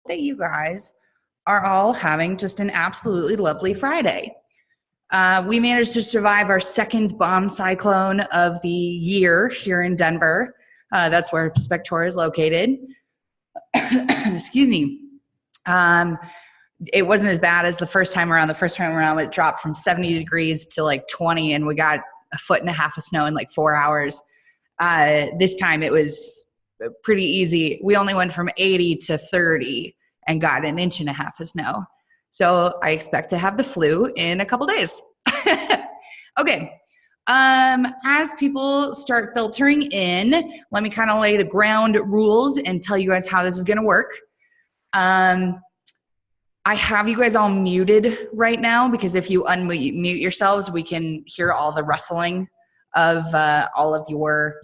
that you guys are all having just an absolutely lovely Friday. We managed to survive our second bomb cyclone of the year here in Denver. That's where Spectora is located. Excuse me. It wasn't as bad as the first time around. The first time around, it dropped from 70 degrees to like 20, and we got 1.5 feet of snow in like 4 hours. This time it was pretty easy. We only went from 80 to 30 and got 1.5 inches of snow. So I expect to have the flu in a couple days. Okay. As people start filtering in, let me kind of lay the ground rules and tell you guys how this is going to work. I have you guys all muted right now because if you unmute yourselves, we can hear all the rustling of all of your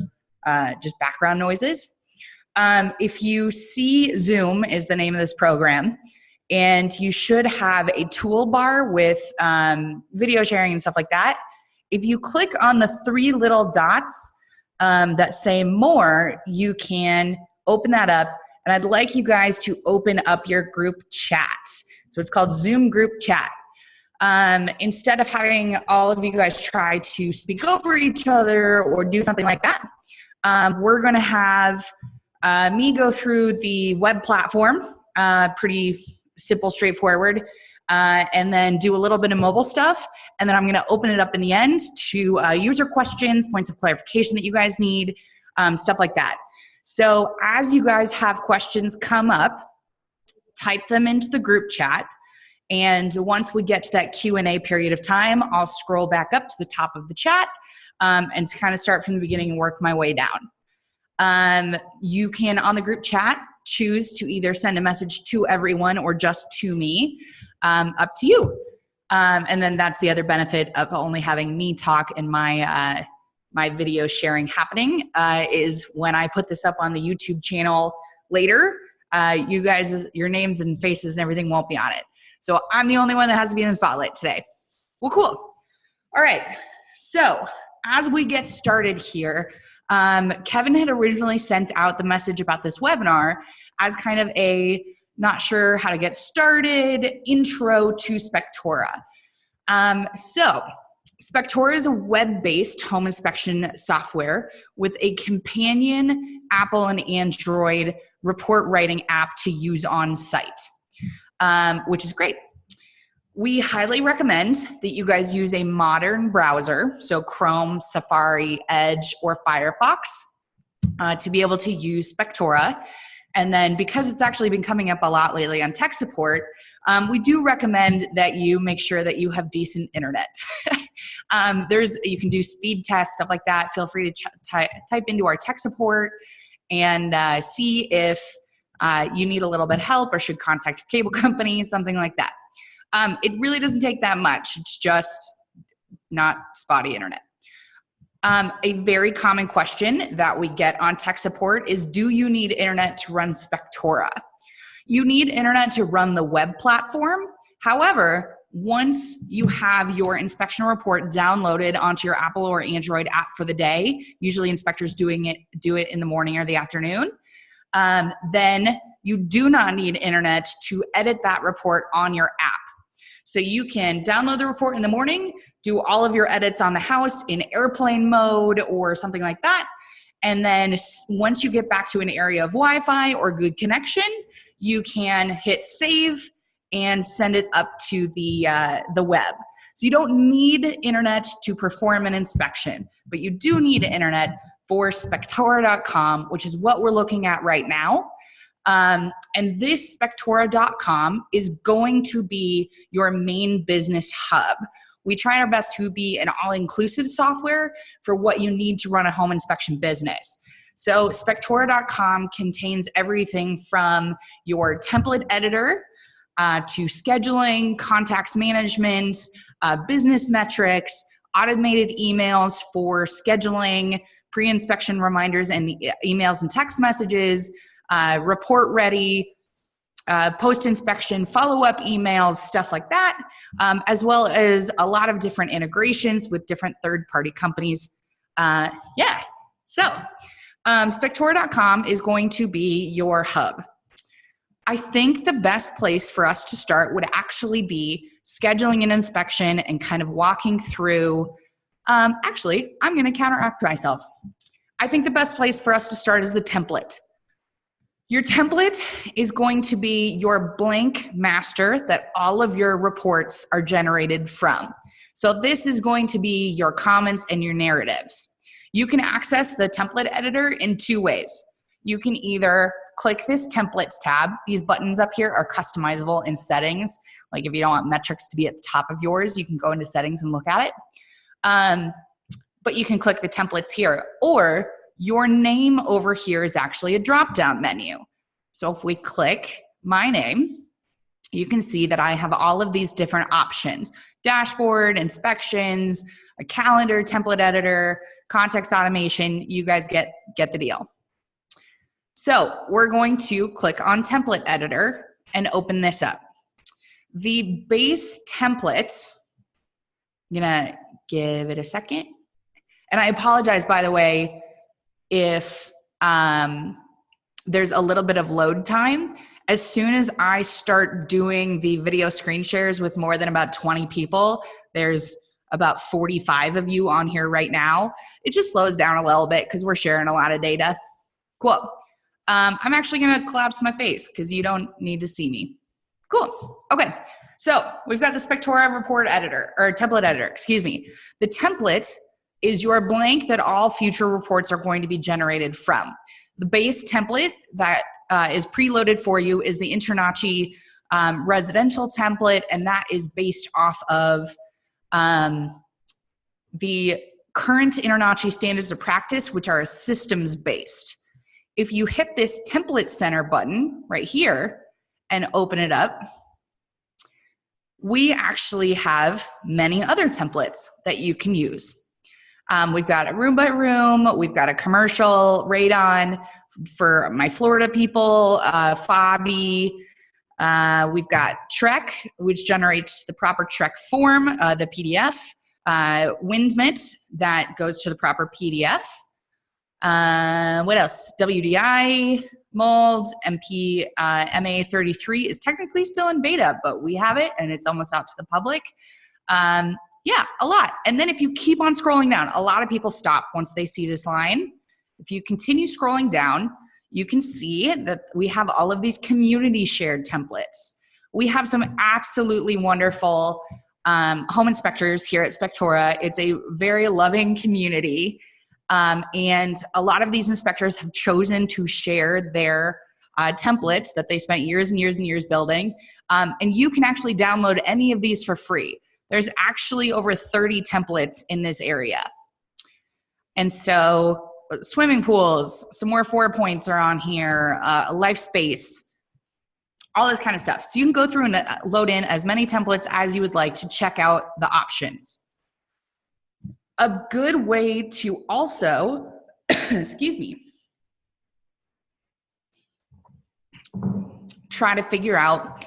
just background noises. If you see, Zoom is the name of this program, and you should have a toolbar with video sharing and stuff like that. If you click on the 3 little dots that say more, you can open that up. And I'd like you guys to open up your group chat. So it's called Zoom Group Chat. Instead of having all of you guys try to speak over each other or do something like that, we're going to have me go through the web platform, pretty simple, straightforward, and then do a little bit of mobile stuff. And then I'm going to open it up in the end to user questions, points of clarification that you guys need, stuff like that. So as you guys have questions come up, type them into the group chat. And once we get to that Q&A period of time, I'll scroll back up to the top of the chat and kind of start from the beginning and work my way down. You can, on the group chat, choose to either send a message to everyone or just to me, up to you. And then that's the other benefit of only having me talk and my video sharing happening, is when I put this up on the YouTube channel later, you guys, your names and faces and everything won't be on it. So I'm the only one that has to be in the spotlight today. Well, cool. All right. So as we get started here, Kevin had originally sent out the message about this webinar as kind of a not sure how to get started intro to Spectora. So Spectora is a web-based home inspection software with a companion Apple and Android report writing app to use on site, which is great. We highly recommend that you guys use a modern browser, so Chrome, Safari, Edge, or Firefox, to be able to use Spectora. And then because it's actually been coming up a lot lately on tech support, we do recommend that you make sure that you have decent internet. You can do speed tests, stuff like that. Feel free to type into our tech support and see if you need a little bit of help or should contact your cable company, something like that. It really doesn't take that much. It's just not spotty internet. A very common question that we get on tech support is, do you need internet to run Spectora? You need internet to run the web platform. However, once you have your inspection report downloaded onto your Apple or Android app for the day, usually inspectors do it in the morning or the afternoon, then you do not need internet to edit that report on your app. So you can download the report in the morning, do all of your edits on the house in airplane mode or something like that. And then once you get back to an area of Wi-Fi or good connection, you can hit save and send it up to the web. So you don't need internet to perform an inspection, but you do need internet for SpecToreador.com, which is what we're looking at right now. And this SpecToreador.com is going to be your main business hub. We try our best to be an all-inclusive software for what you need to run a home inspection business. So SpecToreador.com contains everything from your template editor to scheduling, contacts management, business metrics, automated emails for scheduling, pre-inspection reminders and emails and text messages, report ready, post-inspection follow-up emails, stuff like that, as well as a lot of different integrations with different third-party companies. So Spectora.com is going to be your hub. I think the best place for us to start would actually be scheduling an inspection and kind of walking through. Actually, I'm going to counteract myself. I think the best place for us to start is the template. Your template is going to be your blank master that all of your reports are generated from. So this is going to be your comments and your narratives. You can access the template editor in two ways. You can either click this templates tab. These buttons up here are customizable in settings. Like if you don't want metrics to be at the top of yours, you can go into settings and look at it. But you can click the templates here, or your name over here is actually a drop-down menu. So if we click my name, you can see that I have all of these different options: dashboard, inspections, a calendar, template editor, context automation. You guys get the deal. So we're going to click on template editor and open this up. The base template, I'm gonna give it a second. And I apologize, by the way, if there's a little bit of load time. As soon as I start doing the video screen shares with more than about 20 people, there's about 45 of you on here right now. It just slows down a little bit because we're sharing a lot of data. Cool. I'm actually gonna collapse my face because you don't need to see me. Cool. Okay. So we've got the Spectora report editor, or template editor, excuse me. The template is your blank that all future reports are going to be generated from. The base template that is preloaded for you is the InterNACHI residential template, and that is based off of the current InterNACHI standards of practice, which are systems-based. If you hit this template center button right here and open it up, we actually have many other templates that you can use. We've got a room by room, we've got a commercial radon for my Florida people, FOBby, we've got Trek, which generates the proper Trek form, the PDF, WinMit that goes to the proper PDF. What else? WDI, mold, MP, MA33 is technically still in beta, but we have it and it's almost out to the public. Yeah, a lot. And then if you keep on scrolling down, a lot of people stop once they see this line. If you continue scrolling down, you can see that we have all of these community shared templates. We have some absolutely wonderful home inspectors here at Spectora. It's a very loving community. And a lot of these inspectors have chosen to share their templates that they spent years and years and years building. And you can actually download any of these for free. There's actually over 30 templates in this area. And so swimming pools, some more 4 points are on here, life space, all this kind of stuff. So you can go through and load in as many templates as you would like to check out the options. A good way to also, excuse me, try to figure out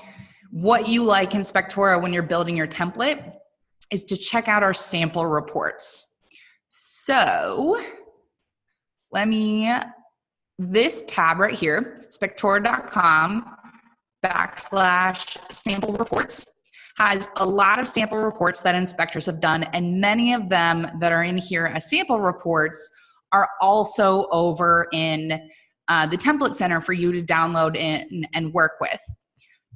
what you like in Spectora when you're building your template is to check out our sample reports. So this tab right here, spectora.com/sample reports, has a lot of sample reports that inspectors have done, and many of them that are in here as sample reports are also over in the template center for you to download in and work with.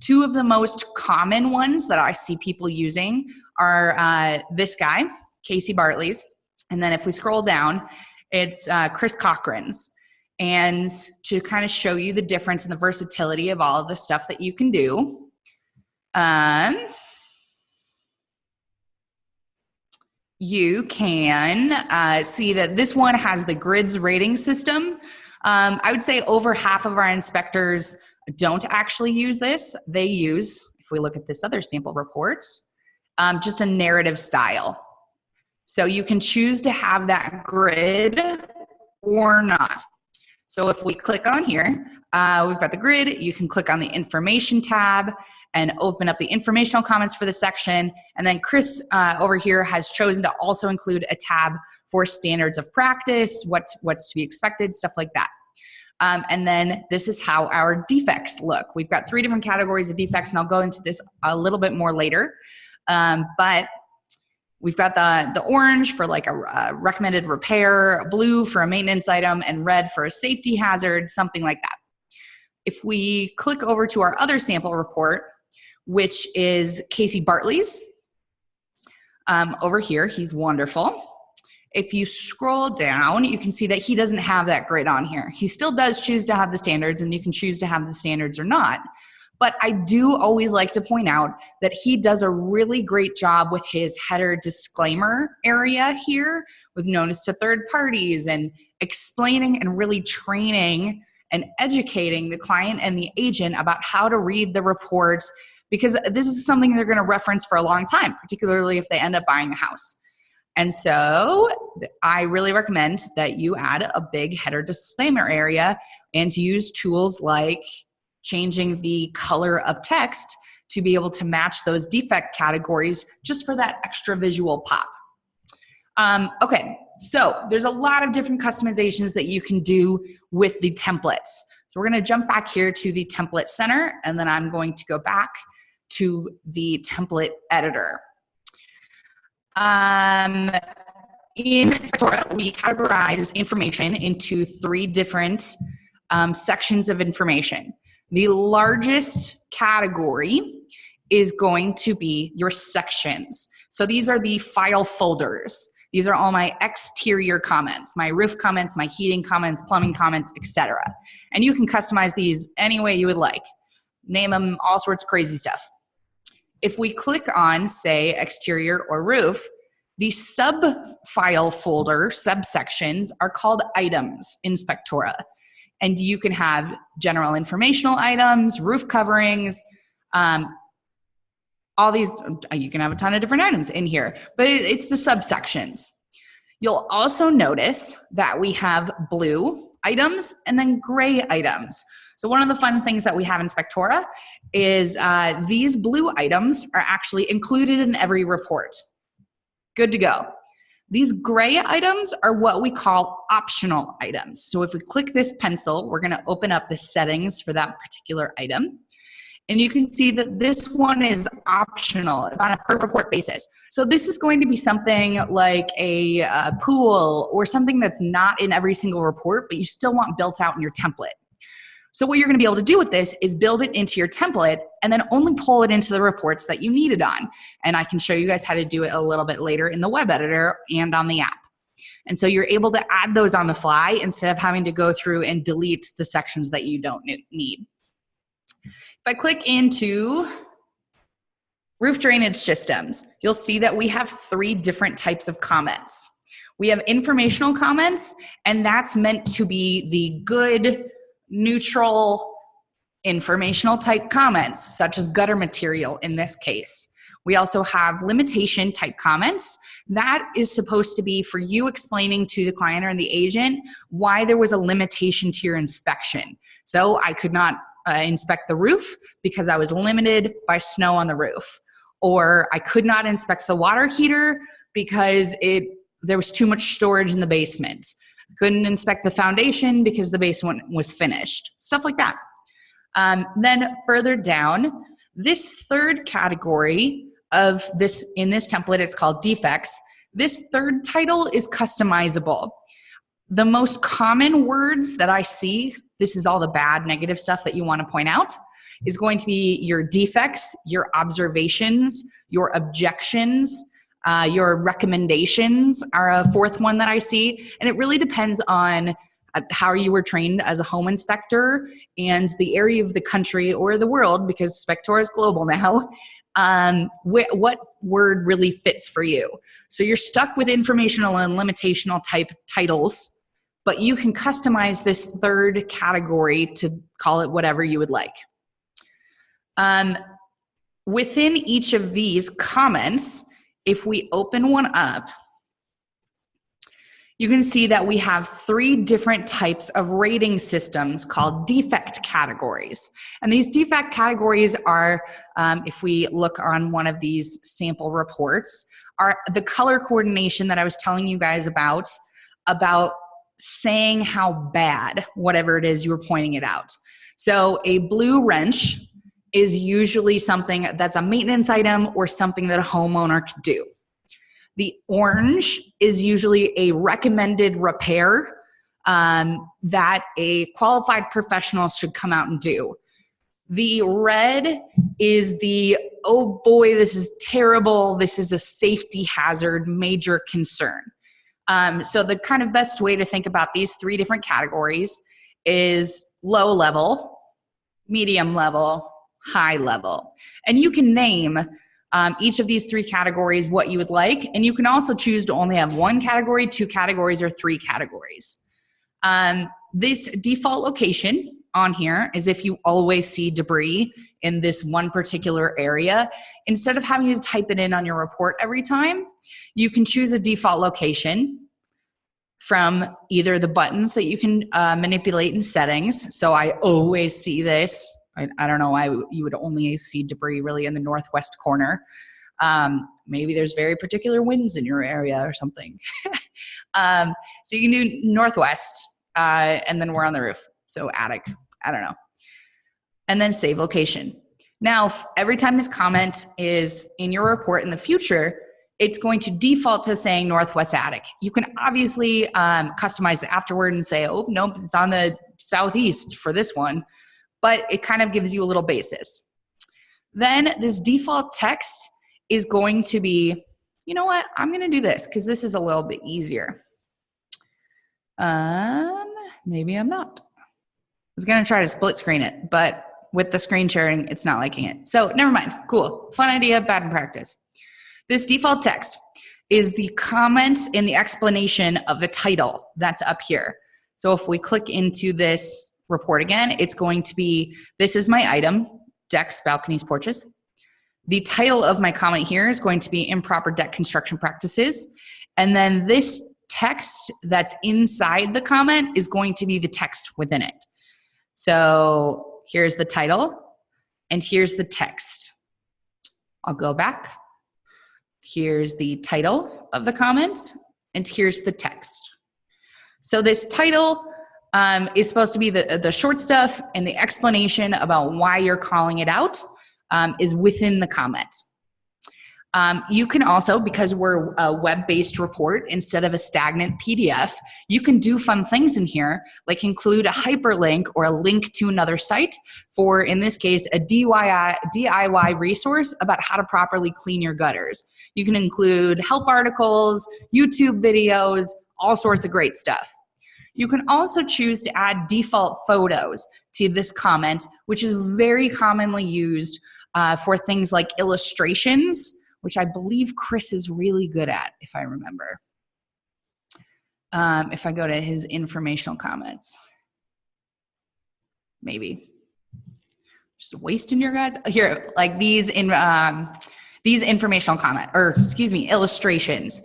Two of the most common ones that I see people using are this guy, Casey Bartley's, and then if we scroll down, it's Chris Cochran's. And to kind of show you the difference and the versatility of all of the stuff that you can do, you can see that this one has the grids rating system. I would say over half of our inspectors don't actually use this. They use, if we look at this other sample report, just a narrative style. So you can choose to have that grid or not. So if we click on here, we've got the grid. You can click on the information tab and open up the informational comments for the section. And then Chris over here has chosen to also include a tab for standards of practice, what's to be expected, stuff like that. And then this is how our defects look. We've got 3 different categories of defects, and I'll go into this a little bit more later. But we've got the orange for like a recommended repair, blue for a maintenance item, and red for a safety hazard, something like that. If we click over to our other sample report, which is Casey Bartley's, over here, he's wonderful. If you scroll down, you can see that he doesn't have that grid on here. He still does choose to have the standards, and you can choose to have the standards or not. But I do always like to point out that he does a really great job with his header disclaimer area here with notice to third parties and explaining and really training and educating the client and the agent about how to read the reports, because this is something they're going to reference for a long time, particularly if they end up buying a house. And so I really recommend that you add a big header disclaimer area and use tools like changing the color of text to be able to match those defect categories just for that extra visual pop. Okay, so there's a lot of different customizations that you can do with the templates. So we're going to jump back here to the template center, and then I'm going to go back to the template editor. In Spectora, we categorize information into 3 different sections of information. The largest category is going to be your sections. So these are the file folders. These are all my exterior comments, my roof comments, my heating comments, plumbing comments, etc. And you can customize these any way you would like. Name them all sorts of crazy stuff. If we click on, say, exterior or roof, the sub-file folder subsections are called items in Spectora. And you can have general informational items, roof coverings, all these, you can have a ton of different items in here, but it's the subsections. You'll also notice that we have blue items and then gray items. So one of the fun things that we have in Spectora is these blue items are actually included in every report. Good to go. These gray items are what we call optional items. So if we click this pencil, we're going to open up the settings for that particular item. And you can see that this one is optional. It's on a per report basis. So this is going to be something like a pool or something that's not in every single report, but you still want built out in your template. So what you're going to be able to do with this is build it into your template and then only pull it into the reports that you need it on. And I can show you guys how to do it a little bit later in the web editor and on the app. And so you're able to add those on the fly instead of having to go through and delete the sections that you don't need. If I click into roof drainage systems, you'll see that we have 3 different types of comments. We have informational comments, and that's meant to be the good, neutral, informational type comments, such as gutter material in this case. We also have limitation type comments. That is supposed to be for you explaining to the client or the agent why there was a limitation to your inspection. So I could not inspect the roof because I was limited by snow on the roof. Or I could not inspect the water heater because there was too much storage in the basement. Couldn't inspect the foundation because the basement was finished. Stuff like that. Then further down, this 3rd category of this, in this template, it's called defects. This 3rd title is customizable. The most common words that I see, this is all the bad, negative stuff that you want to point out, is going to be your defects, your observations, your objections, your recommendations are a 4th one that I see. And it really depends on how you were trained as a home inspector and the area of the country or the world, because Spectora is global now, what word really fits for you. So you're stuck with informational and limitational type titles, but you can customize this 3rd category to call it whatever you would like. Within each of these comments, if we open one up, you can see that we have 3 different types of rating systems called defect categories. And these defect categories are, if we look on one of these sample reports, are the color coordination that I was telling you guys about saying how bad whatever it is you were pointing it out. So a blue wrench is usually something that's a maintenance item or something that a homeowner could do. The orange is usually a recommended repair that a qualified professional should come out and do. The red is the, oh boy, this is terrible, this is a safety hazard, major concern. So the kind of best way to think about these three different categories is low level, medium level, high level. And you can name each of these three categories what you would like, and you can also choose to only have one category, two categories, or three categories. This default location on here is if you always see debris in this one particular area. Instead of having to type it in on your report every time, you can choose a default location from either the buttons that you can manipulate in settings. So I always see this. I don't know why you would only see debris really in the northwest corner. Maybe there's very particular winds in your area or something. So you can do northwest, and then we're on the roof. So attic, I don't know. And then save location. Now, every time this comment is in your report in the future, it's going to default to saying northwest attic. You can obviously customize it afterward and say, oh, nope, it's on the southeast for this one. But it kind of gives you a little basis. Then this default text is going to be, you know what, I'm going to do this because this is a little bit easier. Maybe I'm not. I was going to try to split screen it, but with the screen sharing, it's not liking it. So never mind. Cool. Fun idea, bad in practice. This default text is the comment in the explanation of the title that's up here. So if we click into this report again, it's going to be, this is my item, decks, balconies, porches. The title of my comment here is going to be improper deck construction practices. And then this text that's inside the comment is going to be the text within it. So here's the title and here's the text. I'll go back. Here's the title of the comment and here's the text. So this title is supposed to be the short stuff, and the explanation about why you're calling it out is within the comment. You can also, because we're a web-based report instead of a stagnant PDF, you can do fun things in here, like include a hyperlink or a link to another site for, in this case, a DIY resource about how to properly clean your gutters. You can include help articles, YouTube videos, all sorts of great stuff. You can also choose to add default photos to this comment, which is very commonly used for things like illustrations, which I believe Chris is really good at, if I remember. If I go to his informational comments, maybe. Just wasting your guys. Here, like these informational illustrations.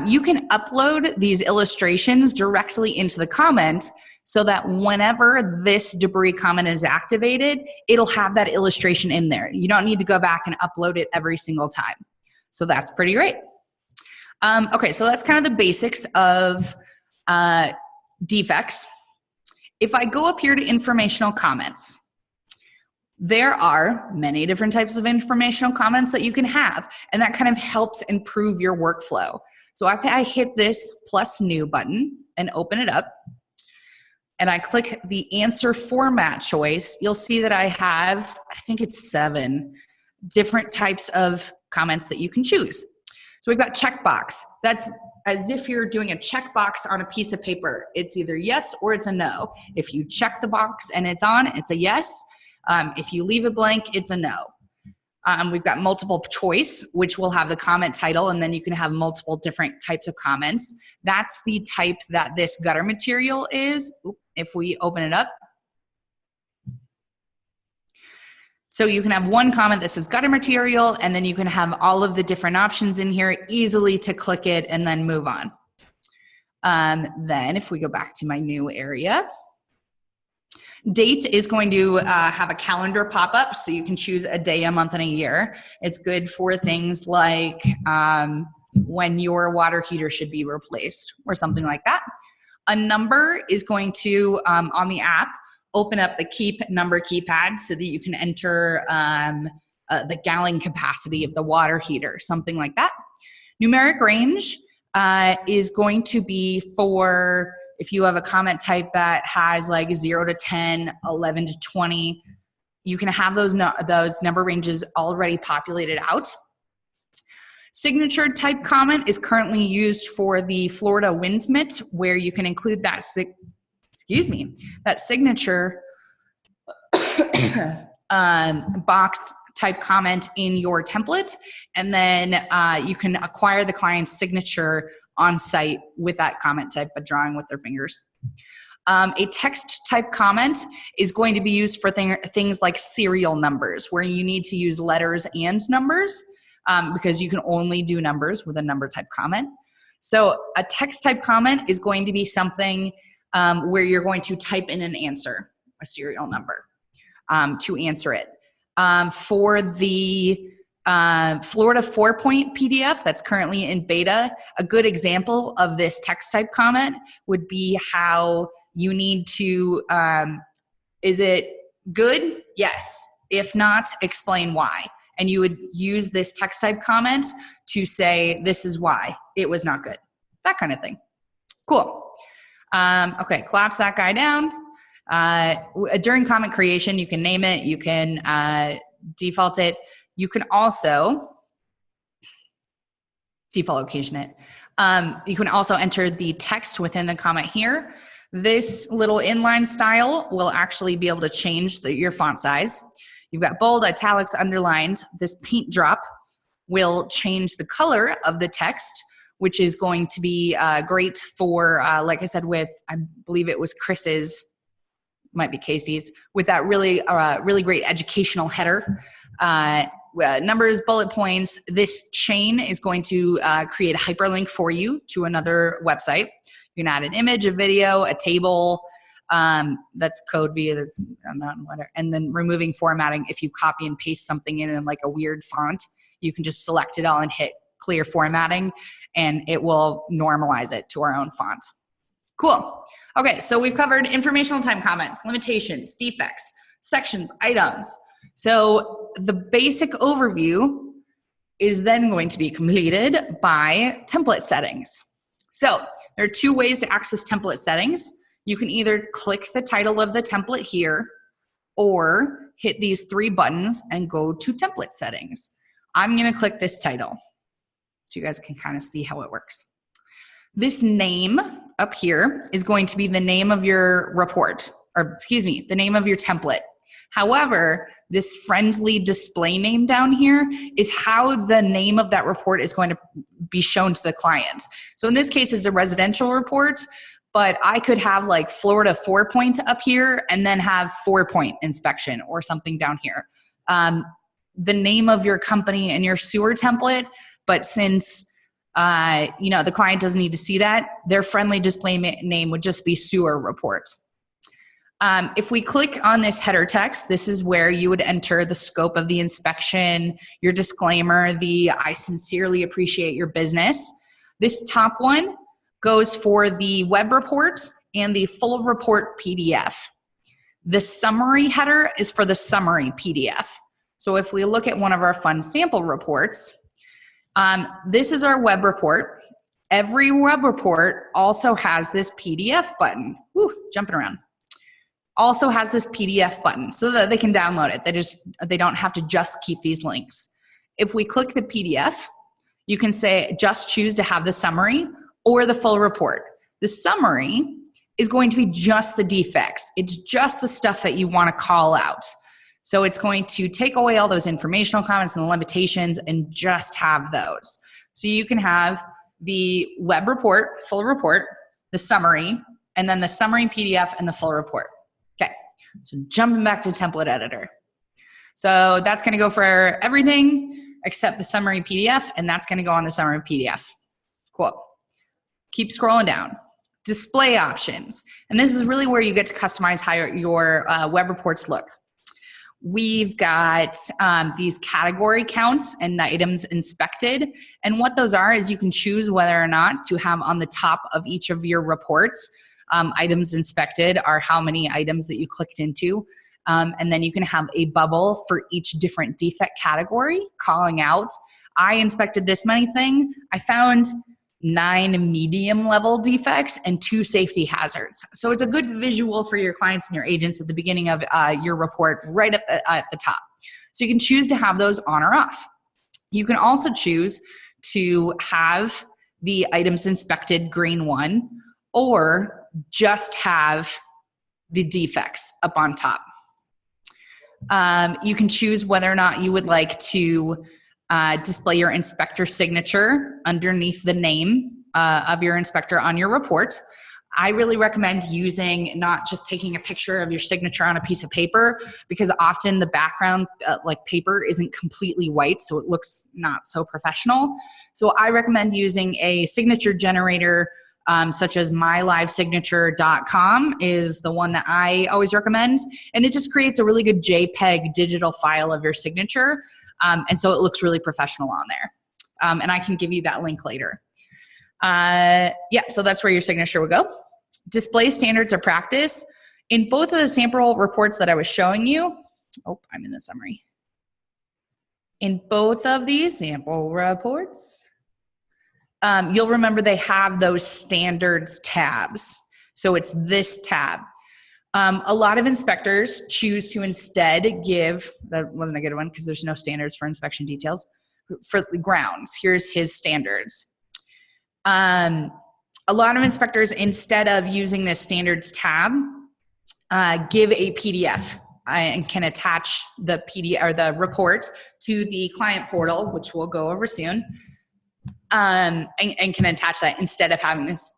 You can upload these illustrations directly into the comment so that whenever this debris comment is activated, it'll have that illustration in there. You don't need to go back and upload it every single time. So that's pretty great. Okay, so that's kind of the basics of defects. If I go up here to informational comments, there are many different types of informational comments that you can have, and that kind of helps improve your workflow. So if I hit this plus new button and open it up, and I click the answer format choice, you'll see that I have, I think it's 7 different types of comments that you can choose. So we've got checkbox. That's as if you're doing a checkbox on a piece of paper. It's either yes or it's a no. If you check the box and it's on, it's a yes. If you leave it blank, it's a no. We've got multiple choice, which will have the comment title, and then you can have multiple different types of comments. That's the type that this gutter material is. If we open it up. So you can have one comment that says gutter material, and then you can have all of the different options in here easily to click it and then move on. Then if we go back to my new area, date is going to have a calendar pop up, so you can choose a day, a month, and a year. It's good for things like when your water heater should be replaced or something like that. A number is going to, on the app, open up the keep number keypad so that you can enter the gallon capacity of the water heater, something like that. Numeric range is going to be for if you have a comment type that has like 0 to 10, 11 to 20, you can have those number ranges already populated out. Signature type comment is currently used for the Florida wind mitt, where you can include that signature box type comment in your template, and then you can acquire the client's signature on site with that comment type by drawing with their fingers. A text type comment is going to be used for things like serial numbers, where you need to use letters and numbers because you can only do numbers with a number type comment. So a text type comment is going to be something where you're going to type in an answer, a serial number, to answer it. For the Florida 4-point PDF that's currently in beta, a good example of this text type comment would be how you need to, is it good? Yes. If not, explain why. And you would use this text type comment to say, this is why it was not good. That kind of thing. Cool. Okay, collapse that guy down. During comment creation, you can name it, you can default it. You can also default location it. You can also enter the text within the comment here. This little inline style will actually be able to change your font size. You've got bold, italics, underlined. This paint drop will change the color of the text, which is going to be great for, like I said, with, I believe it was Chris's, might be Casey's, with that really great educational header. Numbers, bullet points. This chain is going to create a hyperlink for you to another website. You can add an image, a video, a table. That's code via that's not whatever. And then removing formatting. If you copy and paste something in like a weird font, you can just select it all and hit clear formatting, and it will normalize it to our own font. Cool. Okay, so we've covered informational time comments, limitations, defects, sections, items. So the basic overview is then going to be completed by template settings. So there are two ways to access template settings. You can either click the title of the template here or hit these three buttons and go to template settings. I'm going to click this title so you guys can kind of see how it works. This name up here is going to be the name of your report, or excuse me, the name of your template. However, this friendly display name down here is how the name of that report is going to be shown to the client. So in this case, it's a residential report, but I could have like Florida 4-point up here and then have 4-point inspection or something down here. The name of your company and your sewer template, but since the client doesn't need to see that, their friendly display name would just be sewer report. If we click on this header text, this is where you would enter the scope of the inspection, your disclaimer, the I sincerely appreciate your business. This top one goes for the web report and the full report PDF. The summary header is for the summary PDF. So if we look at one of our fun sample reports, this is our web report. Every web report also has this PDF button. Woo, jumping around. Also has this PDF button so that they can download it. They don't have to just keep these links. If we click the PDF, you can say just choose to have the summary or the full report. The summary is going to be just the defects. It's just the stuff that you want to call out. So it's going to take away all those informational comments and the limitations and just have those. So you can have the web report, full report, the summary, and then the summary PDF and the full report. Okay, so jumping back to template editor. So that's going to go for everything except the summary PDF, and that's going to go on the summary PDF. Cool. Keep scrolling down. Display options. And this is really where you get to customize how your web reports look. We've got these category counts and items inspected. And what those are is you can choose whether or not to have on the top of each of your reports Items inspected are how many items that you clicked into. And then you can have a bubble for each different defect category calling out, I inspected this many thing. I found 9 medium level defects and 2 safety hazards. So it's a good visual for your clients and your agents at the beginning of your report right at the top. So you can choose to have those on or off. You can also choose to have the items inspected green one, or just have the defects up on top. You can choose whether or not you would like to display your inspector signature underneath the name of your inspector on your report. I really recommend using, not just taking a picture of your signature on a piece of paper, because often the background like paper isn't completely white, so it looks not so professional. So I recommend using a signature generator such as mylivesignature.com is the one that I always recommend. And it just creates a really good JPEG digital file of your signature. And so it looks really professional on there. And I can give you that link later. Yeah, so that's where your signature would go. Display standards of practice. In both of the sample reports that I was showing you, oh, I'm in the summary. In both of these sample reports, you'll remember they have those standards tabs. So it's this tab. A lot of inspectors choose to instead give, that wasn't a good one because there's no standards for inspection details, for the grounds. Here's his standards. A lot of inspectors, instead of using this standards tab, give a PDF and can attach the PDF or the report to the client portal, which we'll go over soon, and can attach that instead of having this.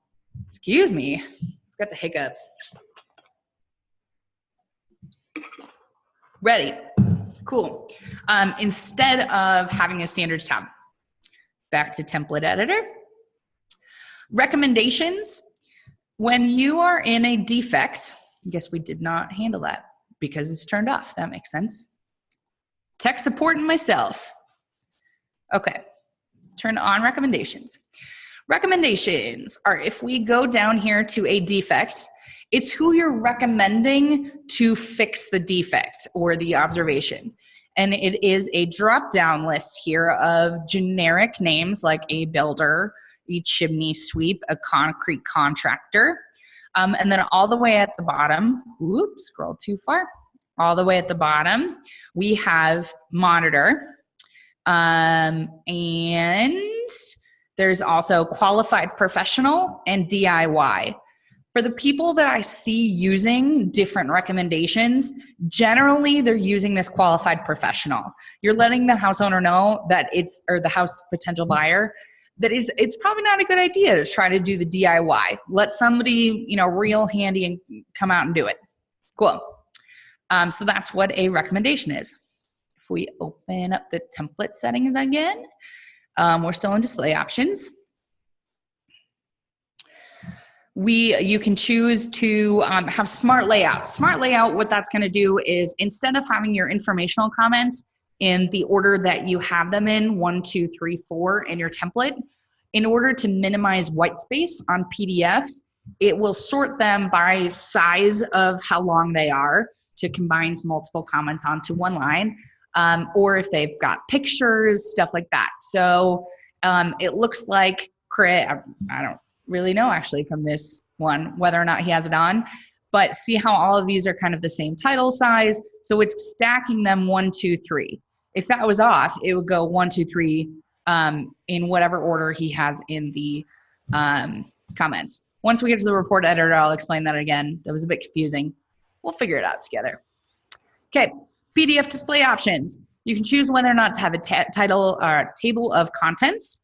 Excuse me, I've got the hiccups. Ready, cool. Instead of having a standards tab, back to template editor. Recommendations. When you are in a defect, I guess we did not handle that because it's turned off. That makes sense. Tech support and myself. Okay, turn on recommendations. Recommendations are if we go down here to a defect, it's who you're recommending to fix the defect or the observation. And it is a drop-down list here of generic names like a builder, a chimney sweep, a concrete contractor. And then all the way at the bottom, oops, scroll too far. All the way at the bottom, we have monitor. And there's also qualified professional and DIY. For the people that I see using different recommendations, generally they're using this qualified professional. You're letting the house owner know that it's, or the house potential buyer, that it's probably not a good idea to try to do the DIY. Let somebody, real handy and come out and do it. Cool. So that's what a recommendation is. If we open up the template settings again, we're still in display options. You can choose to have smart layout. Smart layout, what that's going to do is instead of having your informational comments in the order that you have them in, 1, 2, 3, 4 in your template, in order to minimize white space on PDFs, it will sort them by size of how long they are to combine multiple comments onto one line, or if they've got pictures, stuff like that. So it looks like I don't really know actually from this one whether or not he has it on, but see how all of these are kind of the same title size. So it's stacking them 1, 2, 3. If that was off, it would go 1, 2, 3 in whatever order he has in the comments. Once we get to the report editor, I'll explain that again. That was a bit confusing. We'll figure it out together. Okay, PDF display options. You can choose whether or not to have a title or table of contents,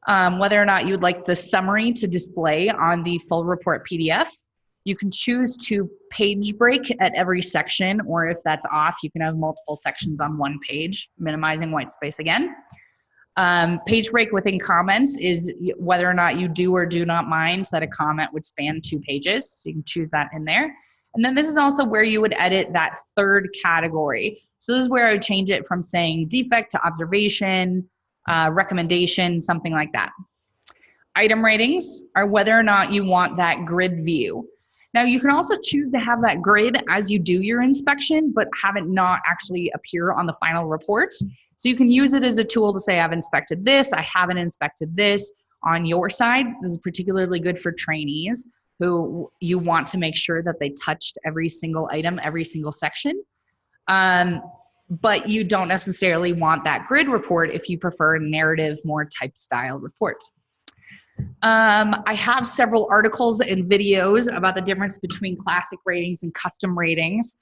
whether or not you would like the summary to display on the full report PDF. You can choose to page break at every section, or if that's off, you can have multiple sections on one page, minimizing white space again. Page break within comments is whether or not you do or do not mind that a comment would span 2 pages. So you can choose that in there. And then this is also where you would edit that third category. So this is where I would change it from saying defect to observation, recommendation, something like that. Item ratings are whether or not you want that grid view. Now you can also choose to have that grid as you do your inspection, but have it not actually appear on the final report. So you can use it as a tool to say, I've inspected this, I haven't inspected this on your side. This is particularly good for trainees who you want to make sure that they touched every single item, every single section. But you don't necessarily want that grid report if you prefer a narrative, more type style report. I have several articles and videos about the difference between classic ratings and custom ratings.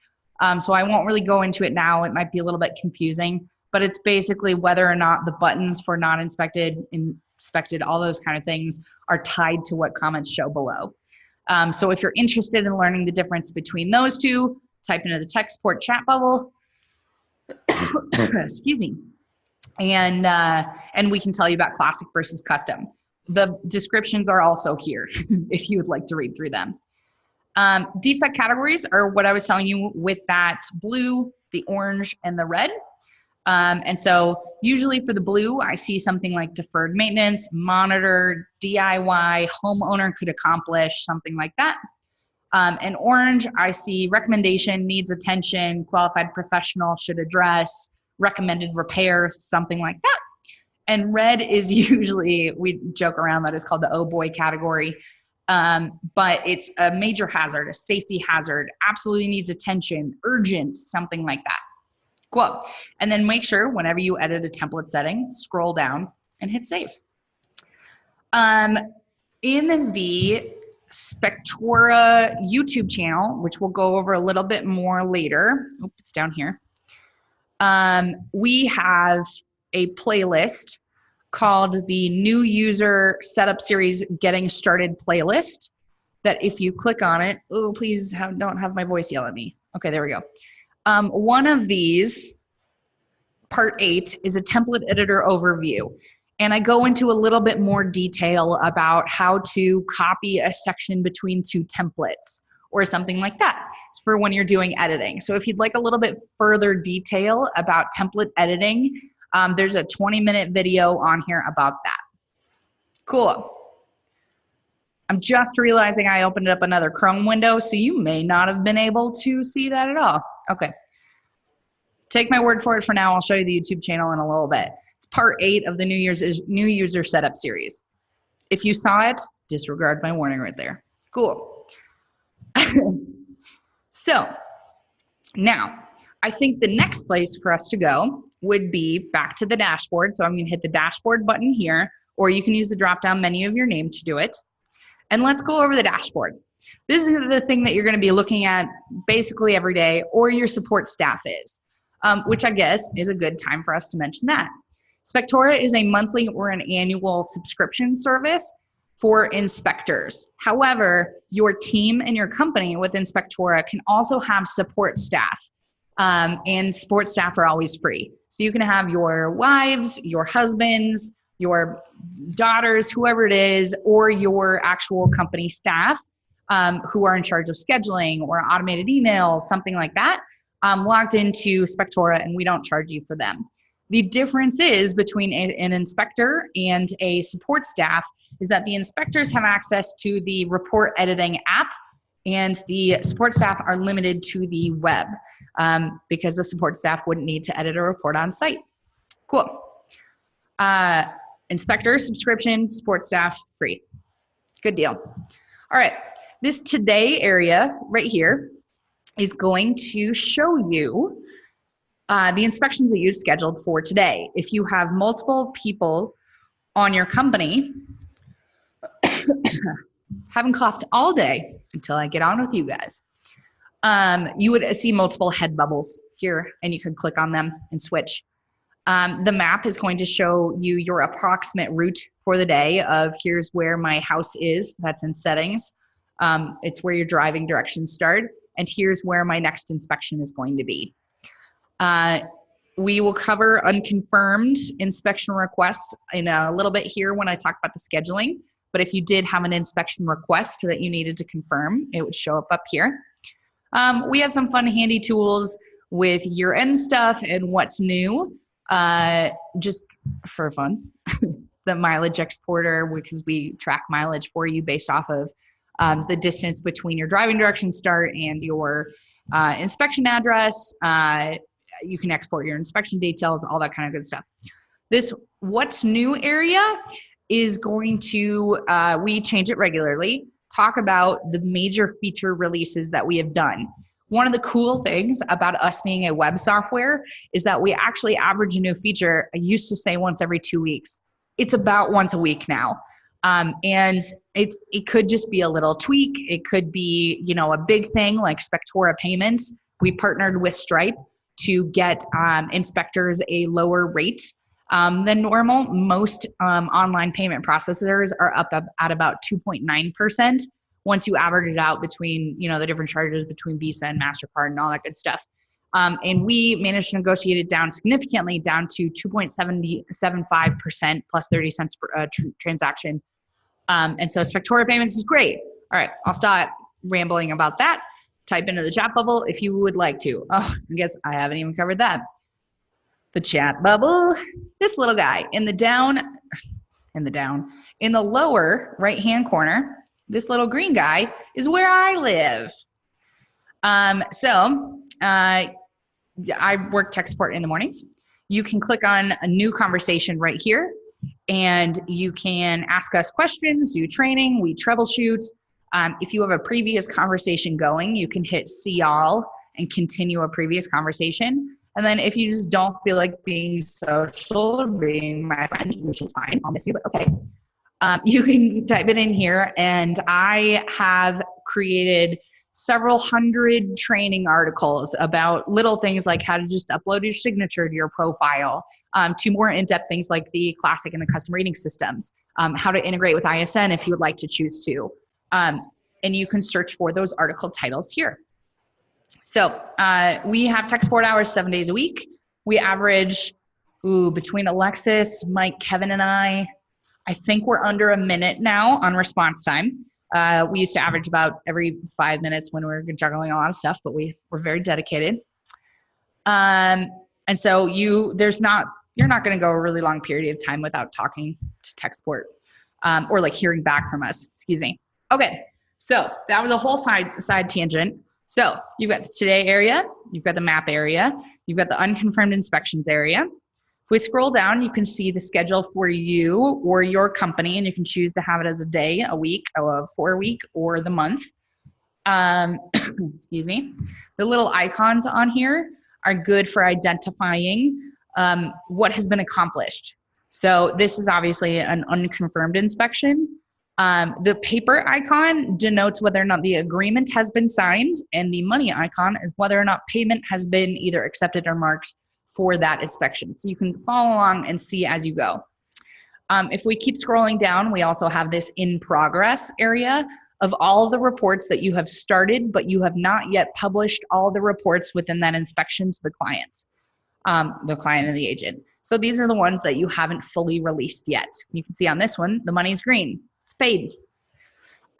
So I won't really go into it now. It might be a little bit confusing, but it's basically whether or not the buttons for not inspected, inspected, all those kind of things are tied to what comments show below. So if you're interested in learning the difference between those two, type into the tech support chat bubble. Excuse me. And we can tell you about classic versus custom. The descriptions are also here if you would like to read through them. Defect categories are what I was telling you with that blue, the orange, and the red. And so usually for the blue, I see something like deferred maintenance, monitor, DIY, homeowner could accomplish, something like that. And orange, I see recommendation, needs attention, qualified professional should address, recommended repair, something like that. And red is usually, we joke around that it's called the oh boy category, but it's a major hazard, a safety hazard, absolutely needs attention, urgent, something like that. Cool. And then make sure whenever you edit a template setting, scroll down and hit save. In the Spectora YouTube channel, which we'll go over a little bit more later, oh, it's down here, we have a playlist called the New User Setup Series Getting Started playlist that if you click on it, oh, please don't have my voice yell at me. Okay, there we go. One of these, part 8, is a template editor overview. And I go into a little bit more detail about how to copy a section between two templates or something like that. It's for when you're doing editing. So if you'd like a little bit further detail about template editing, there's a 20-minute video on here about that. Cool. I'm just realizing I opened up another Chrome window, so you may not have been able to see that at all. Okay. Take my word for it for now. I'll show you the YouTube channel in a little bit. It's part 8 of the New User Setup series. If you saw it, disregard my warning right there. Cool. So now, I think the next place for us to go would be back to the dashboard. So I'm going to hit the dashboard button here, or you can use the drop-down menu of your name to do it. And let's go over the dashboard. This is the thing that you're going to be looking at basically every day, or your support staff is, which I guess is a good time for us to mention that. Spectora is a monthly or an annual subscription service for inspectors. However, your team and your company within Spectora can also have support staff. And support staff are always free. So you can have your wives, your husbands, your daughters, whoever it is, or your actual company staff who are in charge of scheduling or automated emails, something like that, logged into Spectora, and we don't charge you for them. The difference is between an inspector and a support staff is that the inspectors have access to the report editing app, and the support staff are limited to the web because the support staff wouldn't need to edit a report on site. Cool. Inspector, subscription, support staff, free. Good deal. All right. This today area right here is going to show you the inspections that you've scheduled for today. If you have multiple people on your company, haven't coughed all day until I get on with you guys, you would see multiple head bubbles here, and you can click on them and switch. The map is going to show you your approximate route for the day of here's where my house is, that's in settings. It's where your driving directions start, and here's where my next inspection is going to be. We will cover unconfirmed inspection requests in a little bit here when I talk about the scheduling, but if you did have an inspection request that you needed to confirm, it would show up here. We have some fun handy tools with year-end stuff and what's new, just for fun. The mileage exporter, because we track mileage for you based off of the distance between your driving direction start and your inspection address. You can export your inspection details, all that kind of good stuff. This what's new area is going to, we change it regularly, talk about the major feature releases that we have done. One of the cool things about us being a web software is that we actually average a new feature. I used to say once every 2 weeks. It's about once a week now. And it could just be a little tweak. It could be, a big thing like Spectora payments. We partnered with Stripe to get inspectors a lower rate than normal. Most online payment processors are up at about 2.9% once you average it out between, the different charges between Visa and MasterCard and all that good stuff. And we managed to negotiate it down significantly, down to 2.75% plus 30 cents per transaction. And so Spectora payments is great. All right, I'll stop rambling about that. Type into the chat bubble if you would like to. Oh, I guess I haven't even covered that. The chat bubble, this little guy in the lower right-hand corner, this little green guy is where I live. I work tech support in the mornings. You can click on a new conversation right here, and you can ask us questions, do training, we troubleshoot. If you have a previous conversation going, you can hit see all and continue a previous conversation. And then if you just don't feel like being social or being my friend, which is fine, I'll miss you, but okay. You can type it in here, and I have created several hundred training articles about little things like how to just upload your signature to your profile, to more in-depth things like the classic and the custom rating systems, how to integrate with ISN if you would like to choose to. And you can search for those article titles here. So we have tech support hours 7 days a week. We average, between Alexis, Mike, Kevin, and I think we're under a minute now on response time. We used to average about every 5 minutes when we were juggling a lot of stuff, but we're very dedicated. And so you're not going to go a really long period of time without talking to tech support, or like hearing back from us. Excuse me. Okay, so that was a whole side tangent. So you've got the today area, you've got the map area, you've got the unconfirmed inspections area. If we scroll down, you can see the schedule for you or your company, and you can choose to have it as a day, a week, a 4 week, or the month. Excuse me. The little icons on here are good for identifying what has been accomplished. So this is obviously an unconfirmed inspection. The paper icon denotes whether or not the agreement has been signed, and the money icon is whether or not payment has been either accepted or marked for that inspection. So you can follow along and see as you go. If we keep scrolling down, we also have this in progress area of all of the reports that you have started, but you have not yet published all the reports within that inspection to the client and the agent. So these are the ones that you haven't fully released yet. You can see on this one, the money's green. It's paid.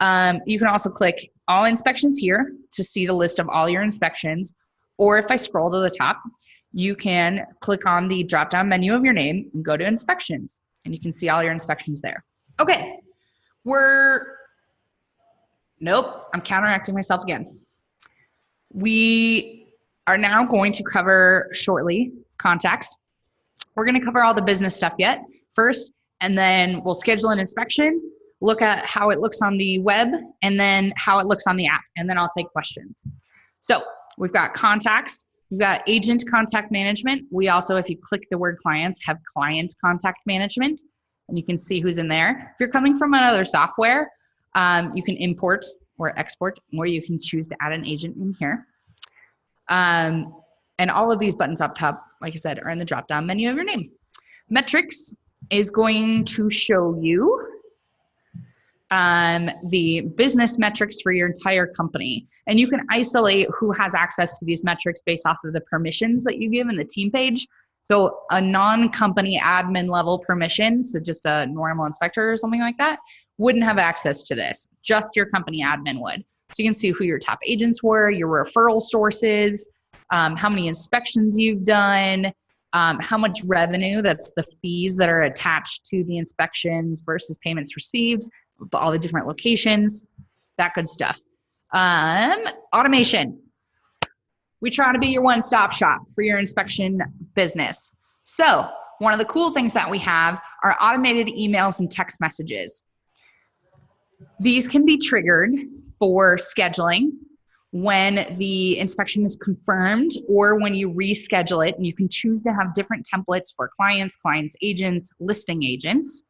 You can also click all inspections here to see the list of all your inspections. Or if I scroll to the top, you can click on the drop-down menu of your name and go to inspections, and you can see all your inspections there. Okay, nope, I'm counteracting myself again. We are now going to cover shortly contacts. We're gonna cover all the business stuff yet first, and then we'll schedule an inspection, look at how it looks on the web, and then how it looks on the app, and then I'll take questions. So we've got contacts. We've got agent contact management. We also, if you click the word clients, have client contact management, and you can see who's in there. If you're coming from another software, you can import or export, or you can choose to add an agent in here. And all of these buttons up top, like I said, are in the drop-down menu of your name. Metrics is going to show you the business metrics for your entire company. And you can isolate who has access to these metrics based off of the permissions that you give in the team page. So a non-company admin level permission, so just a normal inspector or something like that, wouldn't have access to this. Just your company admin would. So you can see who your top agents were, your referral sources, how many inspections you've done, how much revenue, that's the fees that are attached to the inspections versus payments received, all the different locations. that good stuff. Automation. We try to be your one-stop shop for your inspection business. So one of the cool things that we have are automated emails and text messages. These can be triggered for scheduling when the inspection is confirmed or when you reschedule it. And you can choose to have different templates for clients, agents, listing agents.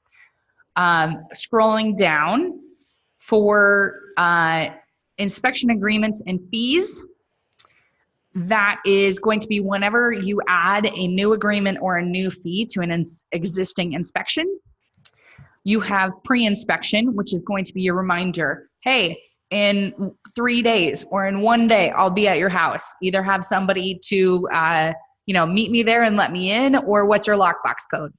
Scrolling down for inspection agreements and fees, that is going to be whenever you add a new agreement or a new fee to an existing inspection. You have pre-inspection, which is going to be your reminder. Hey, in 3 days or in 1 day, I'll be at your house. Either have somebody to meet me there and let me in, or what's your lockbox code.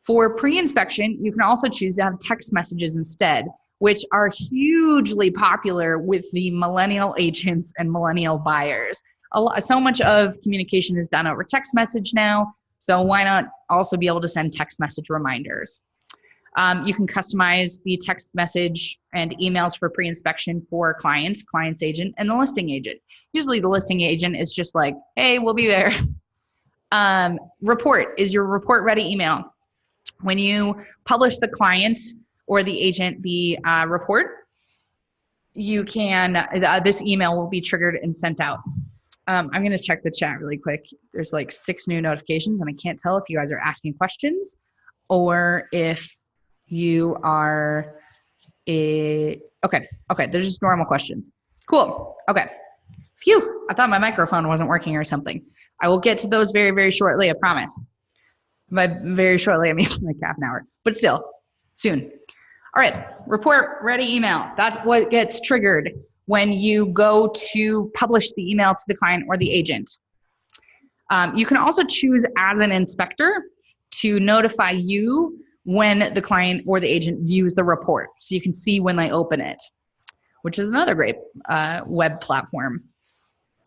For pre-inspection, you can also choose to have text messages instead, which are hugely popular with the millennial agents and millennial buyers. So much of communication is done over text message now, so why not also be able to send text message reminders? You can customize the text message and emails for pre-inspection for clients, agent, and the listing agent. Usually the listing agent is just like, hey, we'll be there. Report is your report ready email. When you publish the client or the agent the report, you can, this email will be triggered and sent out. I'm going to check the chat really quick. There's like 6 new notifications and I can't tell if you guys are asking questions or if you are, okay, there's just normal questions. Cool, okay. Phew, I thought my microphone wasn't working or something. I will get to those very, very shortly, I promise. By very shortly, I mean like half an hour, but still, soon. All right, report ready email. That's what gets triggered when you go to publish the email to the client or the agent. You can also choose as an inspector to notify you when the client or the agent views the report. So you can see when they open it, which is another great web platform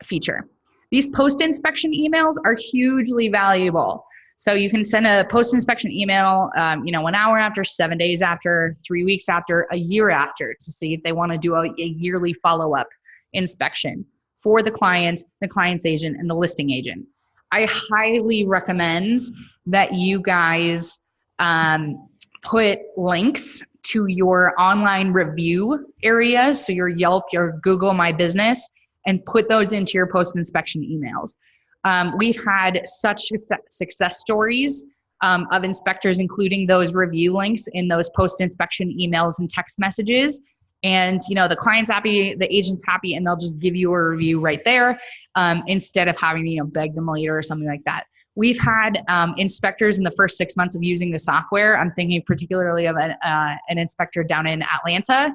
feature. These post-inspection emails are hugely valuable. So you can send a post-inspection email, 1 hour after, 7 days after, 3 weeks after, a year after, to see if they want to do a yearly follow-up inspection for the client, the client's agent, and the listing agent. I highly recommend that you guys put links to your online review areas, so your Yelp, your Google My Business, and put those into your post-inspection emails. We've had such success stories of inspectors including those review links in those post-inspection emails and text messages. And the client's happy, the agent's happy, and they'll just give you a review right there instead of having beg them later or something like that. We've had inspectors in the first 6 months of using the software. I'm thinking particularly of an inspector down in Atlanta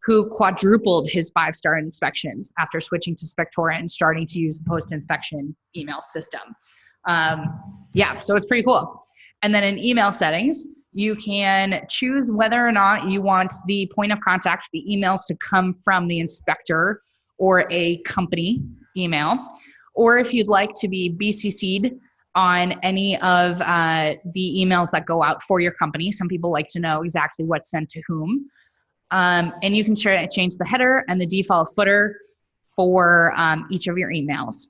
who quadrupled his 5-star inspections after switching to Spectora and starting to use the post-inspection email system. So it's pretty cool. And then in email settings, you can choose whether or not you want the point of contact, the emails, to come from the inspector or a company email, or if you'd like to be BCC'd on any of the emails that go out for your company. Some people like to know exactly what's sent to whom. And you can change the header and the default footer for each of your emails.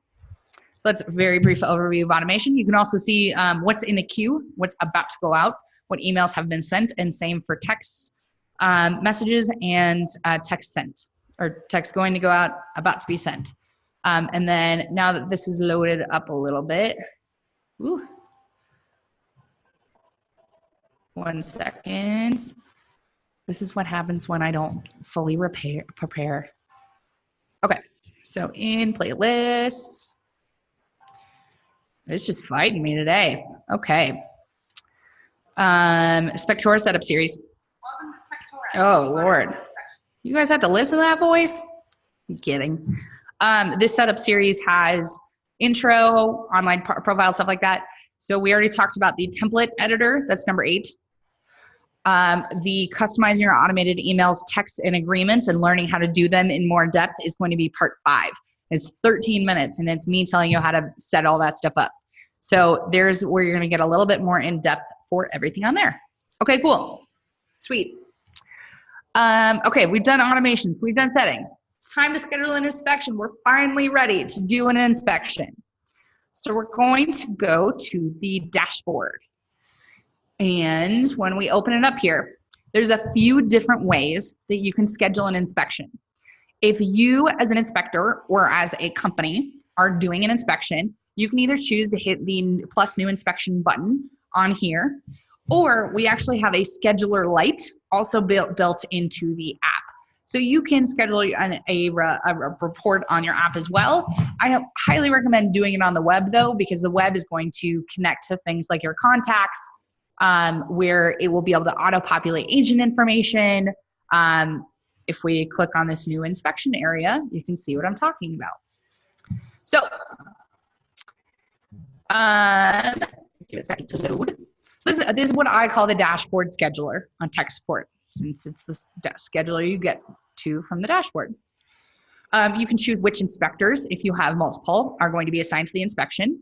So that's a very brief overview of automation. You can also see what's in the queue, what's about to go out, what emails have been sent, and same for text messages and text sent, or text going to go out, about to be sent. And then now that this is loaded up a little bit, ooh, 1 second. This is what happens when I don't fully prepare. Okay, so in playlists, it's just fighting me today. Okay. Spectora setup series. Welcome to Spectora. Oh, Lord. You guys have to listen to that voice? I'm kidding. This setup series has intro, online profile, stuff like that. So we already talked about the template editor. That's number 8. The customizing your automated emails, texts, and agreements and learning how to do them in more depth is going to be part 5. It's 13 minutes and it's me telling you how to set all that stuff up. So there's where you're going to get a little bit more in depth for everything on there. Okay, cool. Sweet. Okay, we've done automations, we've done settings. It's time to schedule an inspection. We're finally ready to do an inspection. So we're going to go to the dashboard. And when we open it up here, there's a few different ways that you can schedule an inspection. If you as an inspector or as a company are doing an inspection, you can either choose to hit the plus new inspection button on here, or we actually have a scheduler light also built into the app. So you can schedule a report on your app as well. I highly recommend doing it on the web though, because the web is going to connect to things like your contacts, where it will be able to auto-populate agent information. If we click on this new inspection area, you can see what I'm talking about. So, give it a second to load. So this is what I call the dashboard scheduler on tech support, since it's the scheduler you get to from the dashboard. You can choose which inspectors, if you have multiple, are going to be assigned to the inspection.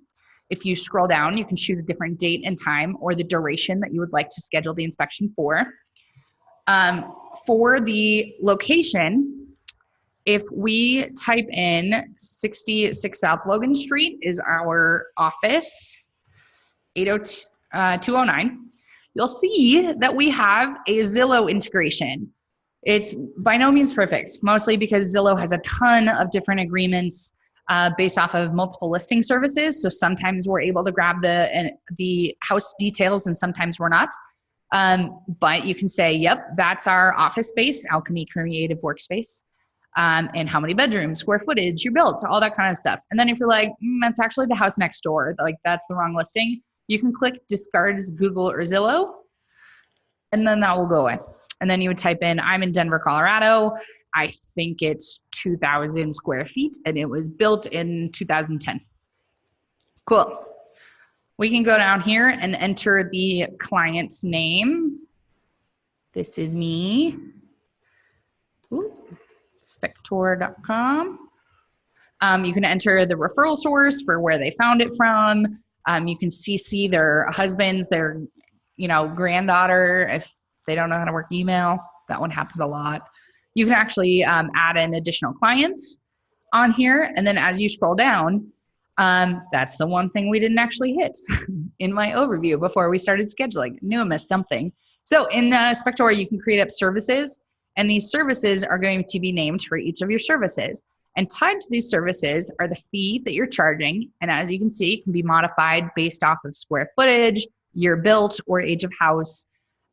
If you scroll down, you can choose a different date and time or the duration that you would like to schedule the inspection for. For the location, if we type in 66 South Logan Street is our office, 80209, you'll see that we have a Zillow integration. It's by no means perfect, mostly because Zillow has a ton of different agreements based off of multiple listing services. So sometimes we're able to grab the house details and sometimes we're not. But you can say, yep, that's our office space, Alchemy Creative Workspace, and how many bedrooms, square footage you built, all that kind of stuff. And then if you're like, that's actually the house next door, like that's the wrong listing, you can click discard Google or Zillow, and then that will go away. And then you would type in, I'm in Denver, Colorado. I think it's 2,000 square feet, and it was built in 2010. Cool. We can go down here and enter the client's name. This is me. Ooh, SpecToreador.com. You can enter the referral source for where they found it from. You can CC their husbands, their granddaughter, if they don't know how to work email. That one happens a lot. You can actually add in additional clients on here. And then as you scroll down, that's the one thing we didn't actually hit in my overview before we started scheduling. I knew I missed something. So in Spectora, you can create up services, and these services are going to be named for each of your services. And tied to these services are the fee that you're charging. And as you can see, it can be modified based off of square footage, year built, or age of house.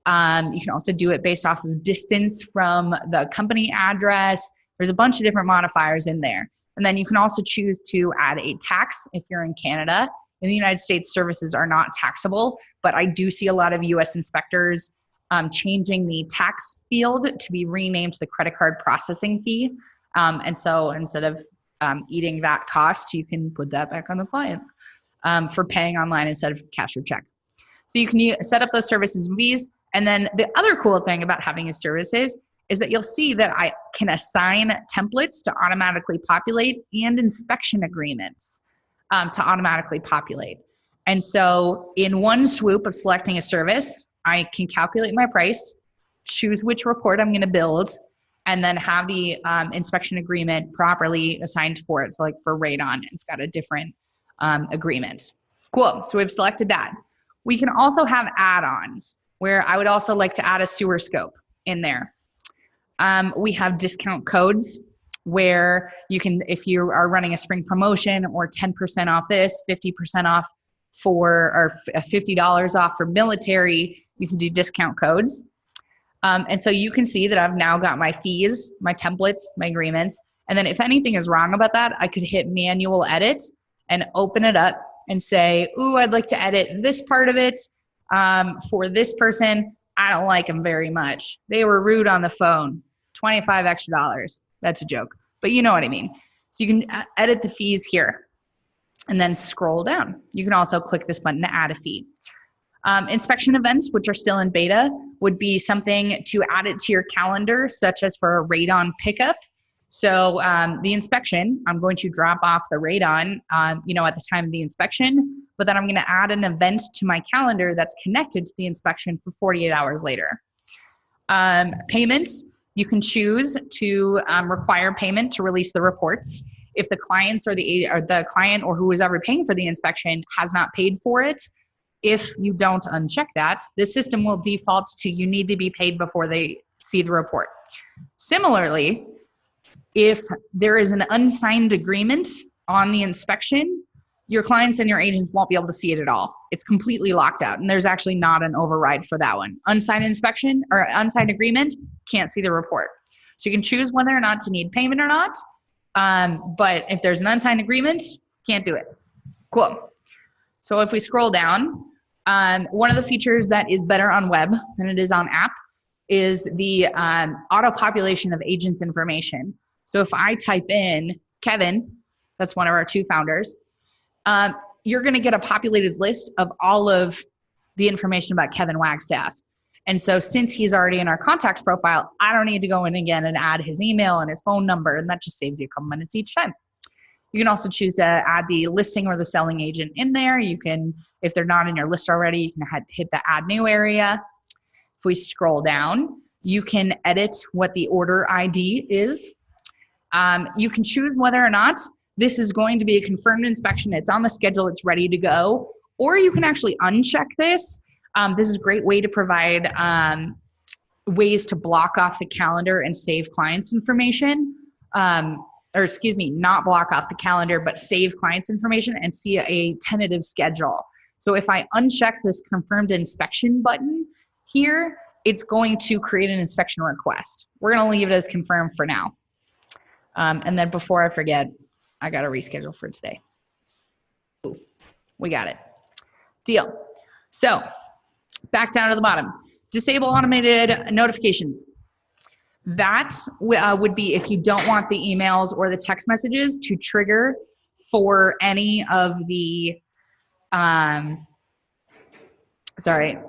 You can also do it based off of distance from the company address. There's a bunch of different modifiers in there. And then you can also choose to add a tax if you're in Canada. In the United States, services are not taxable, but I do see a lot of US inspectors changing the tax field to be renamed the credit card processing fee. And so instead of eating that cost, you can put that back on the client for paying online instead of cash or check. So you can set up those services and fees. And then the other cool thing about having a services is that you'll see that I can assign templates to automatically populate and inspection agreements to automatically populate. And so in one swoop of selecting a service, I can calculate my price, choose which report I'm going to build, and then have the inspection agreement properly assigned for it. So like for radon, it's got a different agreement. Cool, so we've selected that. We can also have add-ons where I would also like to add a sewer scope in there. We have discount codes where you can, if you are running a spring promotion or 10% off this, 50% off or $50 off for military, you can do discount codes. And so you can see that I've now got my fees, my templates, my agreements. And then if anything is wrong about that, I could hit manual edit and open it up and say, ooh, I'd like to edit this part of it for this person. I don't like them very much. They were rude on the phone. $25 extra. That's a joke, but you know what I mean. So you can edit the fees here and then scroll down. You can also click this button to add a fee. Inspection events, which are still in beta, would be something to add it to your calendar, such as for a radon pickup. So the inspection, I'm going to drop off the radon, at the time of the inspection, but then I'm going to add an event to my calendar that's connected to the inspection for 48 hours later. Payments, You can choose to require payment to release the reports. If the clients or the client or who is ever paying for the inspection has not paid for it, if you don't uncheck that, the system will default to you need to be paid before they see the report. Similarly, if there is an unsigned agreement on the inspection, your clients and your agents won't be able to see it at all. It's completely locked out, and there's actually not an override for that one. Unsigned inspection or unsigned agreement, can't see the report. So you can choose whether or not to need payment or not. But if there's an unsigned agreement, can't do it. Cool. So if we scroll down, one of the features that is better on web than it is on app is the auto population of agents' information. So if I type in Kevin, that's one of our 2 founders, you're going to get a populated list of all of the information about Kevin Wagstaff. And so since he's already in our contacts profile, I don't need to go in again and add his email and his phone number, and that just saves you a couple minutes each time. You can also choose to add the listing or the selling agent in there. You can, if they're not in your list already, you can hit the add new area. If we scroll down, you can edit what the order ID is. You can choose whether or not this is going to be a confirmed inspection. It's on the schedule. It's ready to go. Or you can actually uncheck this. This is a great way to provide ways to block off the calendar and save clients' information. Or excuse me, not block off the calendar, but save clients' information and see a tentative schedule. So if I uncheck this confirmed inspection button here, it's going to create an inspection request. We're going to leave it as confirmed for now. And then before I forget, I got to reschedule for today. Ooh, we got it. Deal. So back down to the bottom. Disable automated notifications. That would be if you don't want the emails or the text messages to trigger for any of the, sorry,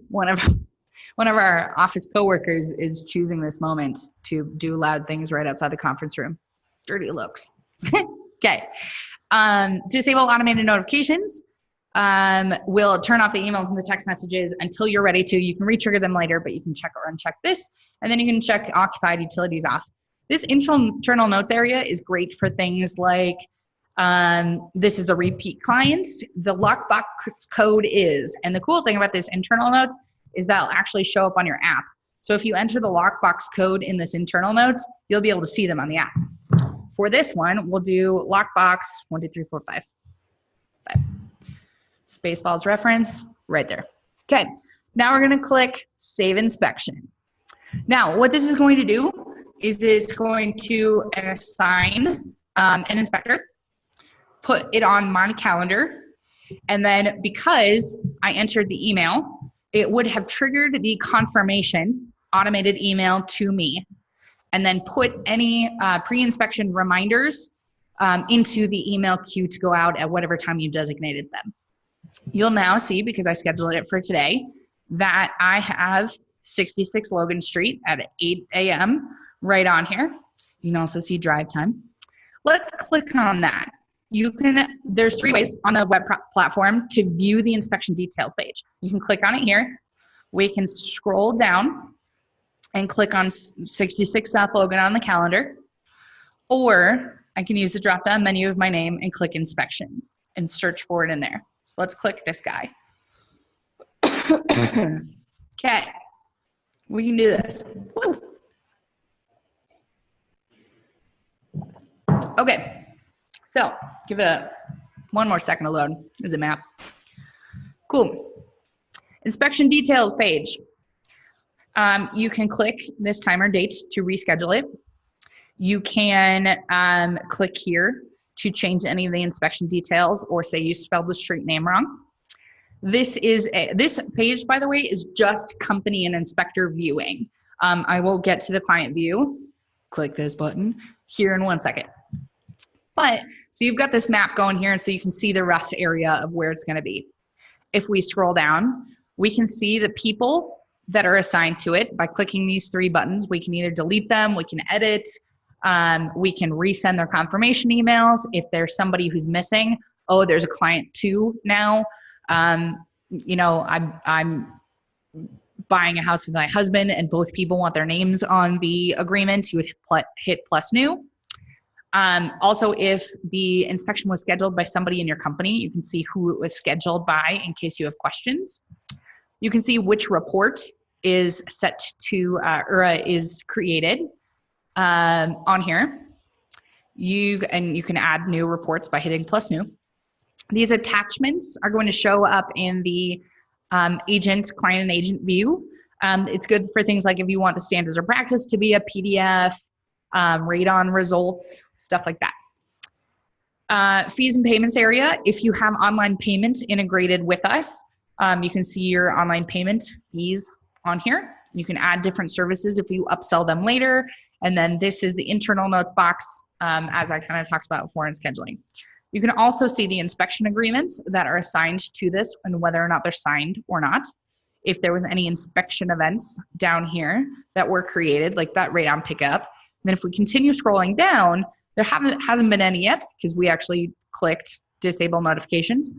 one of our office coworkers is choosing this moment to do loud things right outside the conference room. Dirty looks. Okay. Disable automated notifications. We'll turn off the emails and the text messages until you're ready to. You can re-trigger them later, but you can check or uncheck this. And then you can check occupied utilities off. This internal notes area is great for things like, this is a repeat client. The lockbox code is, and the cool thing about this internal notes is that'll actually show up on your app. So if you enter the lockbox code in this internal notes, you'll be able to see them on the app. For this one, we'll do lockbox 1, 2, 3, 4, 5. Spaceballs reference right there. Okay, now we're gonna click Save Inspection. Now, what this is going to do is it's going to assign an inspector, put it on my calendar, and then because I entered the email, it would have triggered the confirmation automated email to me, and then put any pre-inspection reminders into the email queue to go out at whatever time you designated them. You'll now see, because I scheduled it for today, that I have 66 Logan Street at 8 a.m. right on here. You can also see drive time. Let's click on that. There's 3 ways on the web platform to view the inspection details page. You can click on it here. We can scroll down and click on 66 South Logan on the calendar, or I can use the drop-down menu of my name and click inspections and search for it in there. So let's click this guy. Okay, we can do this. Woo. Okay, so give it one more second to load. There's a map. Cool. Inspection details page. You can click this time or date to reschedule it. You can click here to change any of the inspection details or say you spelled the street name wrong. This page, by the way, is just company and inspector viewing. I will get to the client view. Click this button here in 1 second. But, so you've got this map going here, and so you can see the rough area of where it's gonna be. If we scroll down, we can see the people that are assigned to it by clicking these 3 buttons. We can either delete them, we can edit, we can resend their confirmation emails. If there's somebody who's missing, oh, there's a client 2 now. You know, I'm buying a house with my husband and both people want their names on the agreement, you would hit plus new. Also, if the inspection was scheduled by somebody in your company, you can see who it was scheduled by in case you have questions. You can see which report is set to or is created on here. You can add new reports by hitting plus new. These attachments are going to show up in the client and agent view. It's good for things like if you want the standards or practice to be a PDF, radon results, stuff like that. Fees and payments area. If you have online payments integrated with us, you can see your online payment fees on here. You can add different services if you upsell them later. And then this is the internal notes box, as I kind of talked about before in scheduling. You can also see the inspection agreements that are assigned to this and whether or not they're signed or not. If there was any inspection events down here that were created, like that radon pickup. And then if we continue scrolling down, there hasn't been any yet because we actually clicked disable notifications.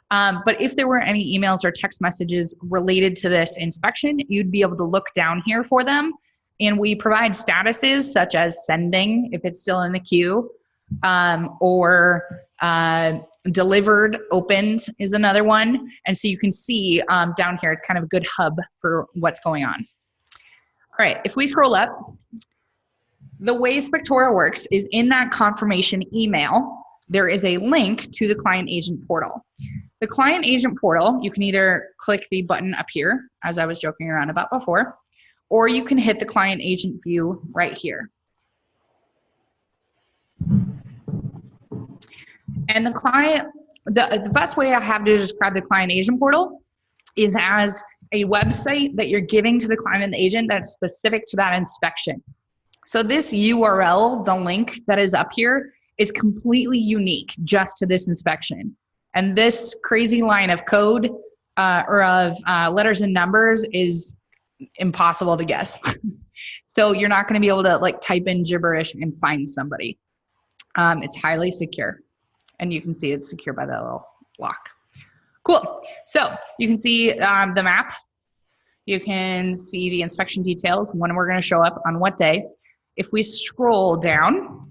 But if there were any emails or text messages related to this inspection, you'd be able to look down here for them. And we provide statuses such as sending, if it's still in the queue, or delivered, opened is another one. And so you can see down here, it's kind of a good hub for what's going on. All right, if we scroll up, the way Spectora works is in that confirmation email, there is a link to the client agent portal. The client agent portal, you can either click the button up here, as I was joking around about before, or you can hit the client agent view right here. And the best way I have to describe the client agent portal is as a website that you're giving to the client and the agent that's specific to that inspection. So this URL, the link that is up here, is completely unique just to this inspection. And this crazy line of code or of letters and numbers is impossible to guess. So you're not going to be able to like type in gibberish and find somebody. It's highly secure. And you can see it's secure by that little lock. Cool. So you can see the map. You can see the inspection details, when we're going to show up on what day. If we scroll down,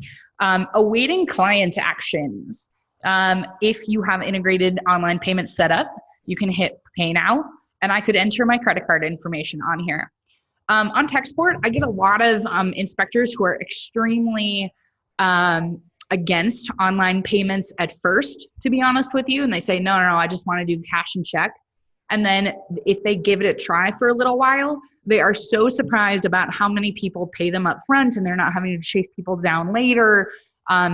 awaiting client actions. If you have integrated online payments set up, you can hit pay now, and I could enter my credit card information on here. On tech support, I get a lot of inspectors who are extremely against online payments at first, to be honest with you. And they say, no, I just want to do cash and check. And then if they give it a try for a little while, they are so surprised about how many people pay them up front and they're not having to chase people down later,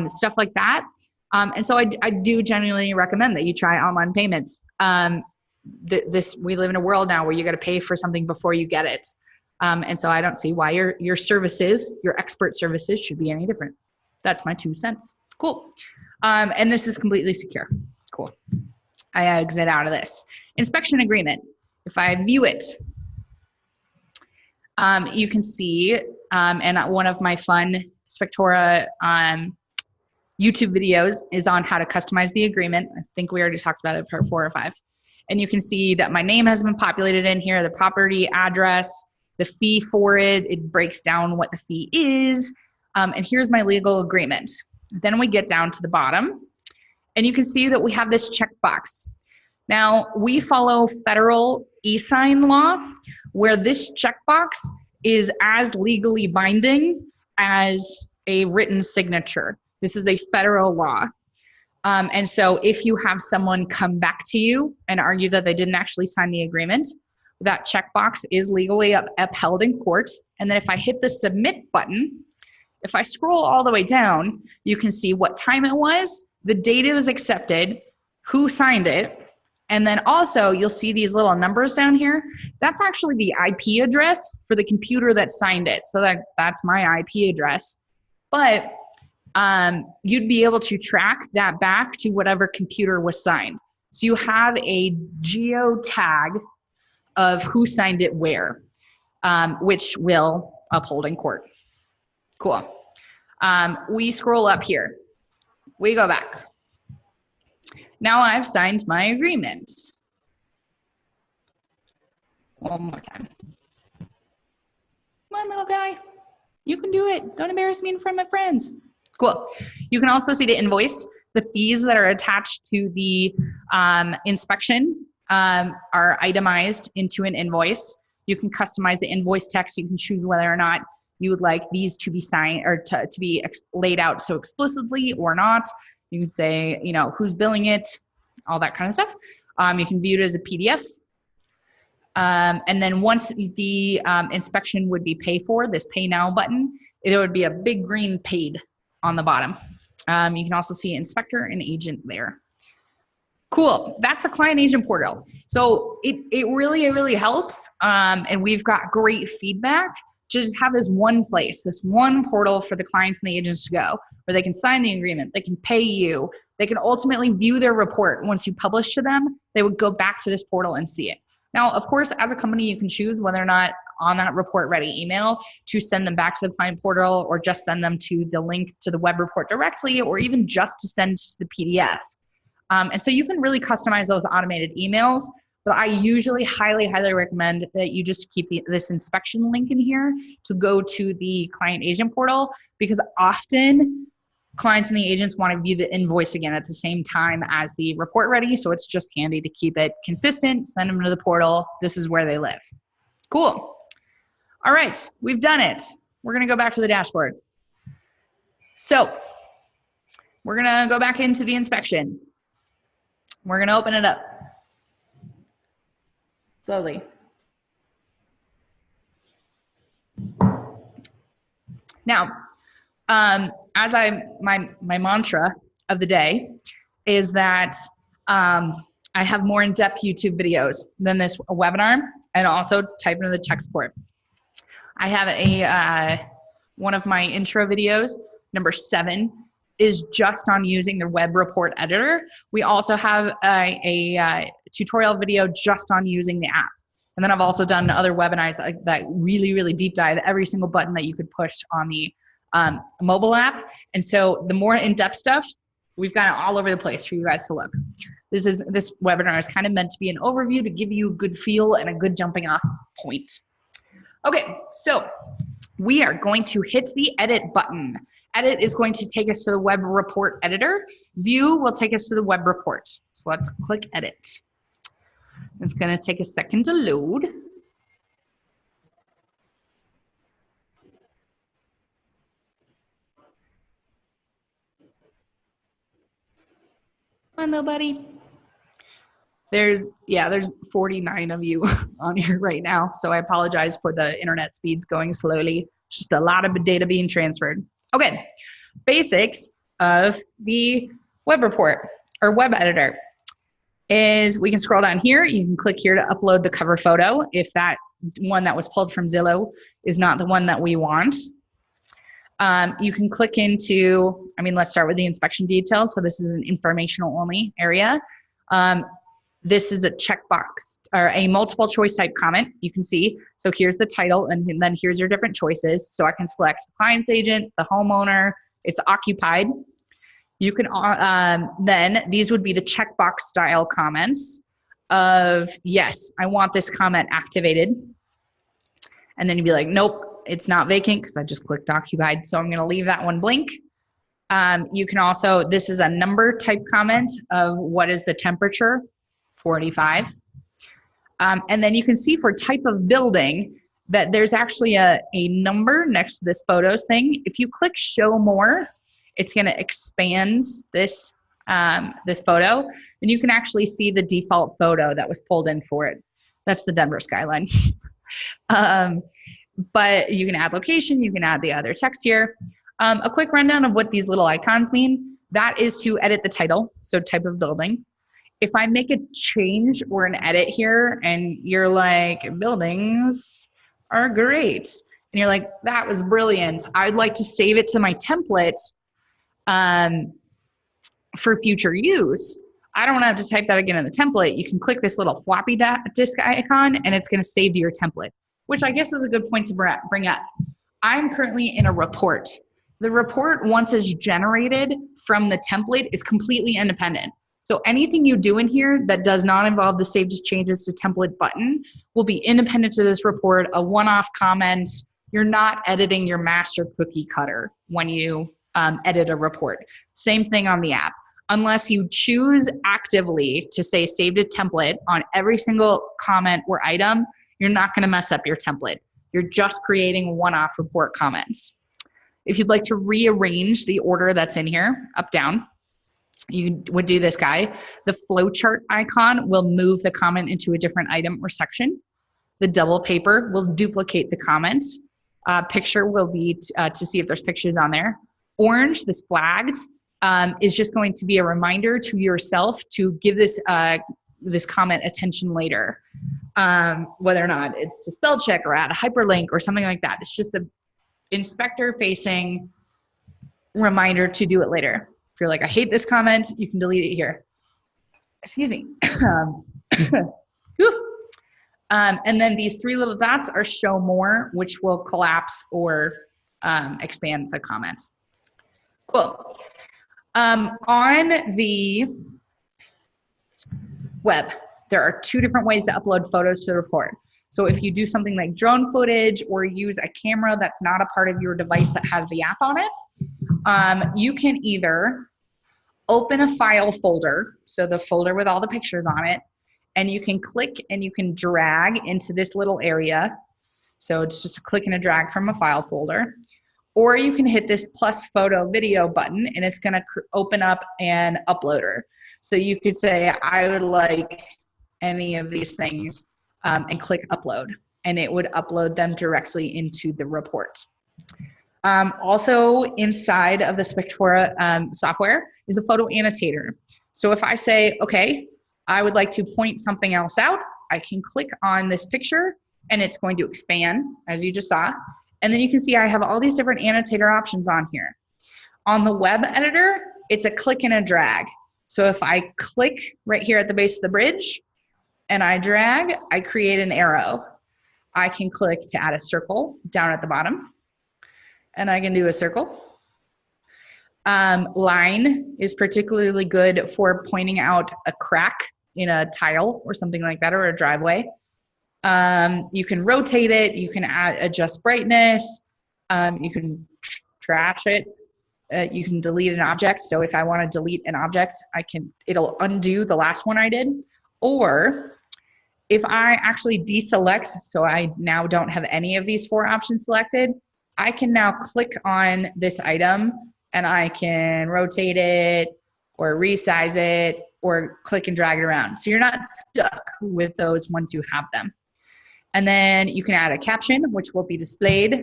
stuff like that. And so I do genuinely recommend that you try online payments. We live in a world now where you got to pay for something before you get it. And so I don't see why your services, your expert services, should be any different. That's my 2 cents. Cool. And this is completely secure. Cool. I exit out of this. Inspection agreement. If I view it, you can see, and one of my fun Spectora YouTube videos is on how to customize the agreement. I think we already talked about it, part 4 or 5. And you can see that my name has been populated in here, the property address, the fee for it. It breaks down what the fee is. And here's my legal agreement. Then we get down to the bottom, and you can see that we have this checkbox. Now, we follow federal e-sign law, where this checkbox is as legally binding as a written signature. This is a federal law. And so if you have someone come back to you and argue that they didn't actually sign the agreement, that checkbox is legally upheld in court. And then if I hit the submit button, if I scroll all the way down, you can see what time it was, the date it was accepted, who signed it, and then also you'll see these little numbers down here. That's actually the IP address for the computer that signed it. So that's my IP address. But you'd be able to track that back to whatever computer was signed. So you have a geo tag of who signed it where, which will uphold in court. Cool. We scroll up here. We go back. Now I've signed my agreement. One more time. on, little guy. You can do it. Don't embarrass me in front of my friends. Cool. You can also see the invoice. The fees that are attached to the inspection are itemized into an invoice. You can customize the invoice text. You can choose whether or not you would like these to be signed or to be laid out so explicitly or not. You can say, you know, who's billing it, all that kind of stuff. You can view it as a PDF. And then once the inspection would be paid for, this pay now button, it would be a big green paid on the bottom. You can also see inspector and agent there. Cool, that's the client agent portal. So it really helps. And we've got great feedback to just have this one place, this one portal for the clients and the agents to go, where they can sign the agreement, they can pay you, they can ultimately view their report. Once you publish to them, they would go back to this portal and see it. Now, of course, as a company, you can choose whether or not on that report ready email to send them back to the client portal, or just send them to the link to the web report directly, or even just to send to the PDF. And so you can really customize those automated emails, but I usually highly recommend that you just keep this inspection link in here to go to the client agent portal, because often clients and the agents want to view the invoice again at the same time as the report ready. So it's just handy to keep it consistent, send them to the portal. This is where they live. Cool. All right, we've done it. We're going to go back to the dashboard. So we're going to go back into the inspection. We're going to open it up slowly. Now, as my mantra of the day is that I have more in-depth YouTube videos than this webinar, and also type into the tech support. I have one of my intro videos, number 7, is just on using the web report editor. We also have a tutorial video just on using the app. And then I've also done other webinars that really deep dive every single button that you could push on the mobile app. And so the more in-depth stuff, we've got it all over the place for you guys to look. This webinar is kind of meant to be an overview to give you a good feel and a good jumping off point. Okay, so we are going to hit the edit button. Edit is going to take us to the web report editor. View will take us to the web report. So let's click edit. It's going to take a second to load. Come on, little buddy. There's 49 of you on here right now, so I apologize for the internet speeds going slowly. Just a lot of data being transferred. Okay, basics of the web report or web editor is we can scroll down here. You can click here to upload the cover photo if that one that was pulled from Zillow is not the one that we want. You can click into, let's start with the inspection details. So this is an informational only area. This is a checkbox or a multiple choice type comment you can see. So here's the title, and then here's your different choices. So I can select the client's agent, the homeowner, it's occupied. You can, then these would be the checkbox style comments of, yes, I want this comment activated. And then you'd be like, nope, it's not vacant because I just clicked occupied. So I'm going to leave that one blank. You can also, this is a number type comment of what is the temperature, 45. And then you can see for type of building that there's actually a number next to this photos thing. If you click show more, it's going to expand this, this photo, and you can actually see the default photo that was pulled in for it. That's the Denver skyline. But you can add location, you can add the other text here. A quick rundown of what these little icons mean. That is to edit the title, so type of building. If I make a change or an edit here and you're like, buildings are great, and you're like, that was brilliant, I'd like to save it to my template for future use, I don't have to type that again in the template. You can click this little floppy disk icon and it's going to save to your template, which I guess is a good point to bring up. I'm currently in a report. The report, once it's generated from the template, is completely independent. So anything you do in here that does not involve the Save Changes to Template button will be independent to this report, a one-off comment, you're not editing your master cookie cutter when you edit a report. Same thing on the app. Unless you choose actively to say save to template on every single comment or item, you're not going to mess up your template. You're just creating one-off report comments. If you'd like to rearrange the order that's in here, up, down, you would do this guy. The flowchart icon will move the comment into a different item or section. The double paper will duplicate the comments. Picture will be to see if there's pictures on there. Orange, this flagged, is just going to be a reminder to yourself to give this this comment attention later. Whether or not it's to spell check or add a hyperlink or something like that. It's just a inspector-facing reminder to do it later. If you're like, I hate this comment, you can delete it here. Excuse me. And then these three little dots are show more, which will collapse or expand the comment. Cool. On the web, there are two different ways to upload photos to the report. So if you do something like drone footage or use a camera that's not a part of your device that has the app on it, you can either open a file folder, so the folder with all the pictures on it, and you can click and you can drag into this little area. So it's just a click and a drag from a file folder. Or you can hit this plus photo video button and it's gonna open up an uploader. So you could say, I would like any of these things and click upload, and it would upload them directly into the report. Also inside of the Spectora software is a photo annotator. So if I say, okay, I would like to point something else out, I can click on this picture and it's going to expand, as you just saw. And then you can see I have all these different annotator options on here. On the web editor, it's a click and a drag. So if I click right here at the base of the bridge and I drag, I create an arrow. I can click to add a circle down at the bottom, and I can do a circle. Line is particularly good for pointing out a crack in a tile or something like that, or a driveway. You can rotate it, you can adjust brightness, you can trash it, you can delete an object. So if I want to delete an object, it'll undo the last one I did. Or if I actually deselect, so I now don't have any of these four options selected, I can now click on this item and I can rotate it or resize it or click and drag it around. So you're not stuck with those once you have them. And then you can add a caption, which will be displayed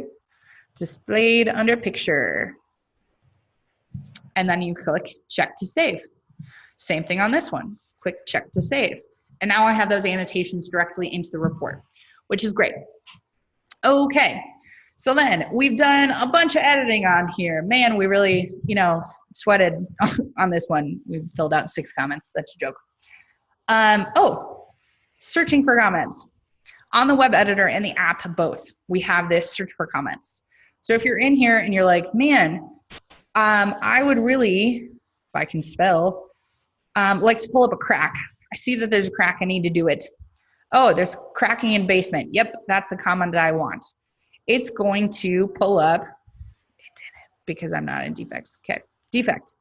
under picture. And then you click check to save. Same thing on this one, click check to save. And now I have those annotations directly into the report, which is great. Okay, so then we've done a bunch of editing on here. Man, we really, sweated on this one. We've filled out 6 comments, that's a joke. Searching for comments. On the web editor and the app, both, we have this search for comments. So if you're in here and you're like, man, I would really, if I can spell, like to pull up a crack. I see that there's a crack, I need to do it. Oh, there's cracking in basement. Yep, that's the comment that I want. It's going to pull up, it didn't because I'm not in defects. Okay, defect.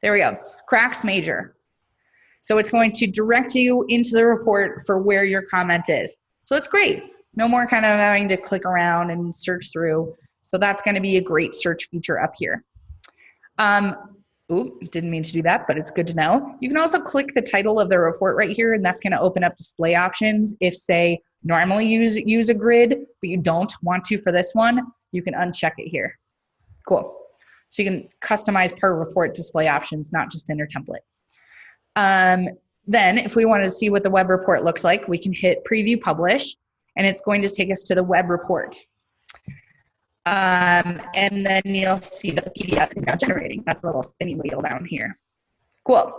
There we go, cracks major. So it's going to direct you into the report for where your comment is. So it's great. No more kind of having to click around and search through. So that's going to be a great search feature up here. Didn't mean to do that, but it's good to know. You can also click the title of the report right here, and that's going to open up display options. If, say, normally use a grid, but you don't want to for this one, you can uncheck it here. Cool. So you can customize per report display options, not just in your template. Then if we want to see what the web report looks like, we can hit preview publish, and it's going to take us to the web report. And then you'll see the PDF is now generating. That's a little spinny wheel down here. Cool.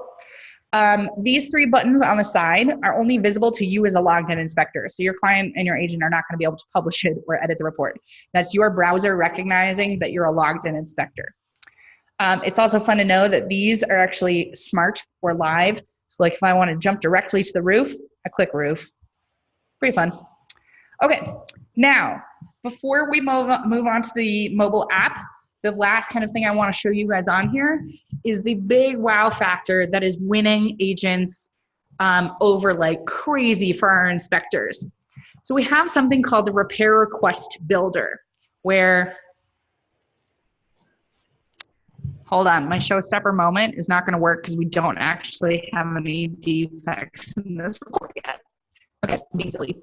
These 3 buttons on the side are only visible to you as a logged in inspector. So your client and your agent are not going to be able to publish it or edit the report. That's your browser recognizing that you're a logged in inspector. It's also fun to know that these are actually smart or live. So like if I want to jump directly to the roof, I click roof. Pretty fun. Okay, now before we move on to the mobile app, the last kind of thing I want to show you guys on here is the big wow factor that is winning agents over like crazy for our inspectors. So we have something called the Repair Request Builder, where, hold on, my showstopper moment is not going to work because we don't actually have any defects in this report yet. Okay, being silly.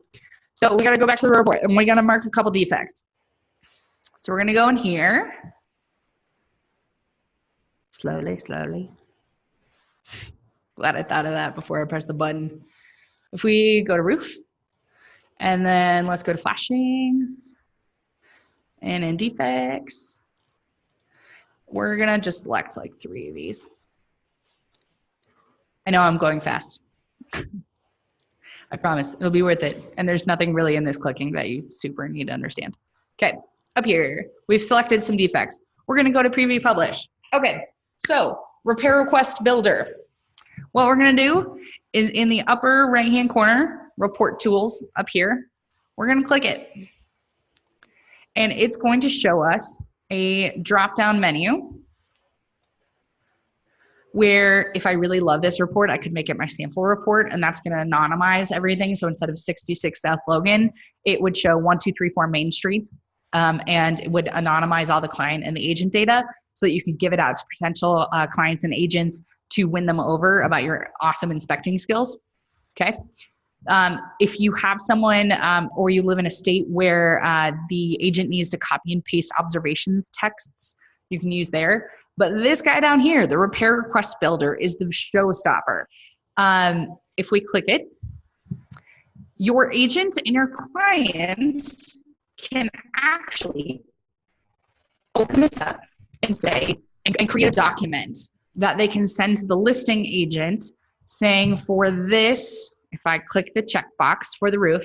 So we got to go back to the report and we got to mark a couple defects. So we're going to go in here. Slowly, slowly. Glad I thought of that before I pressed the button. If we go to roof, and then let's go to flashings, and in defects, we're going to just select like 3 of these. I know I'm going fast. I promise it'll be worth it. And there's nothing really in this clicking that you super need to understand. Okay, up here, we've selected some defects. We're going to go to preview publish. Okay, so Repair Request Builder. What we're going to do is in the upper right-hand corner, report tools up here, we're going to click it. And it's going to show us a drop-down menu where if I really love this report, I could make it my sample report, and that's going to anonymize everything. So instead of 66 South Logan, it would show 1234 Main Street, and it would anonymize all the client and the agent data so that you could give it out to potential clients and agents to win them over about your awesome inspecting skills. Okay. If you have someone or you live in a state where the agent needs to copy and paste observations texts, you can use there. But this guy down here, the Repair Request Builder, is the showstopper. If we click it, your agent and your clients can actually open this up and say, and create a document that they can send to the listing agent saying, for this, if I click the checkbox for the roof,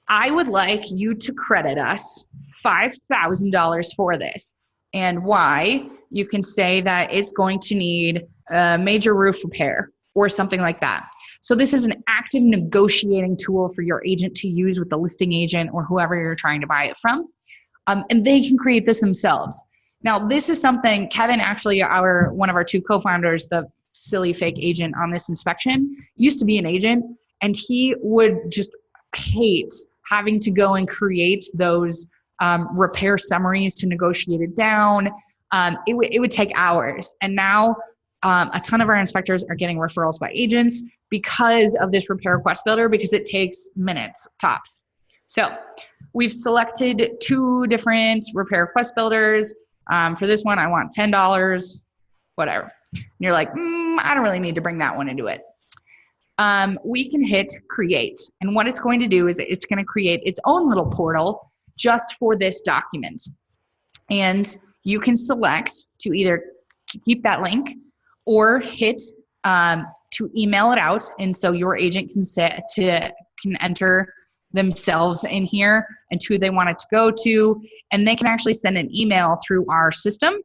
I would like you to credit us $5,000 for this. And why? You can say that it's going to need a major roof repair or something like that. So this is an active negotiating tool for your agent to use with the listing agent or whoever you're trying to buy it from. And they can create this themselves. Now, this is something Kevin, actually, one of our 2 co-founders, the silly fake agent on this inspection, used to be an agent, and he would just hate having to go and create those repair summaries to negotiate it down. It would take hours. And now a ton of our inspectors are getting referrals by agents because of this Repair Request Builder, because it takes minutes tops. So we've selected 2 different Repair Request Builders. For this one, I want $10, whatever. And you're like, I don't really need to bring that one into it. We can hit create. And what it's going to do is it's going to create its own little portal just for this document. And you can select to either keep that link or hit to email it out. And so your agent can enter themselves in here and who they want it to go to. And they can actually send an email through our system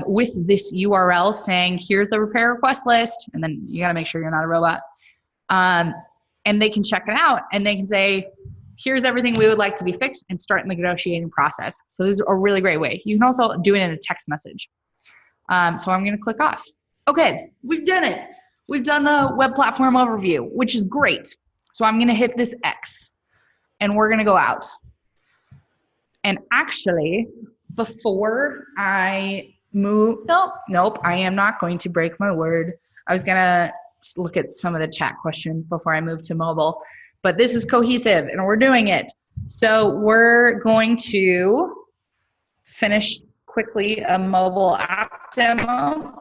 with this URL saying, here's the repair request list. And then you got to make sure you're not a robot. And they can check it out and they can say, here's everything we would like to be fixed, and start the negotiating process. So this is a really great way. You can also do it in a text message. So I'm going to click off. Okay, we've done it. We've done the web platform overview, which is great. So I'm going to hit this X and we're going to go out. And actually, before I move, nope, I am not going to break my word. I was going to look at some of the chat questions before I move to mobile. But this is cohesive and we're doing it. So we're going to finish quickly a mobile app demo.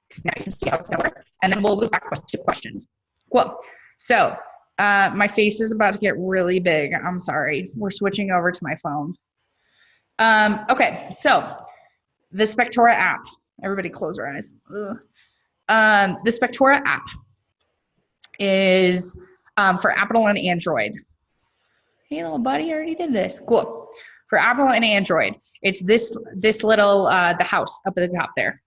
Because now you can see how it's going to work. And then we'll look back to questions. Cool. So my face is about to get really big. I'm sorry. We're switching over to my phone. Okay, so the Spectora app. Everybody close your eyes. The Spectora app is for Apple and Android. Hey, little buddy, I already did this. Cool. For Apple and Android, it's this little, the house up at the top there.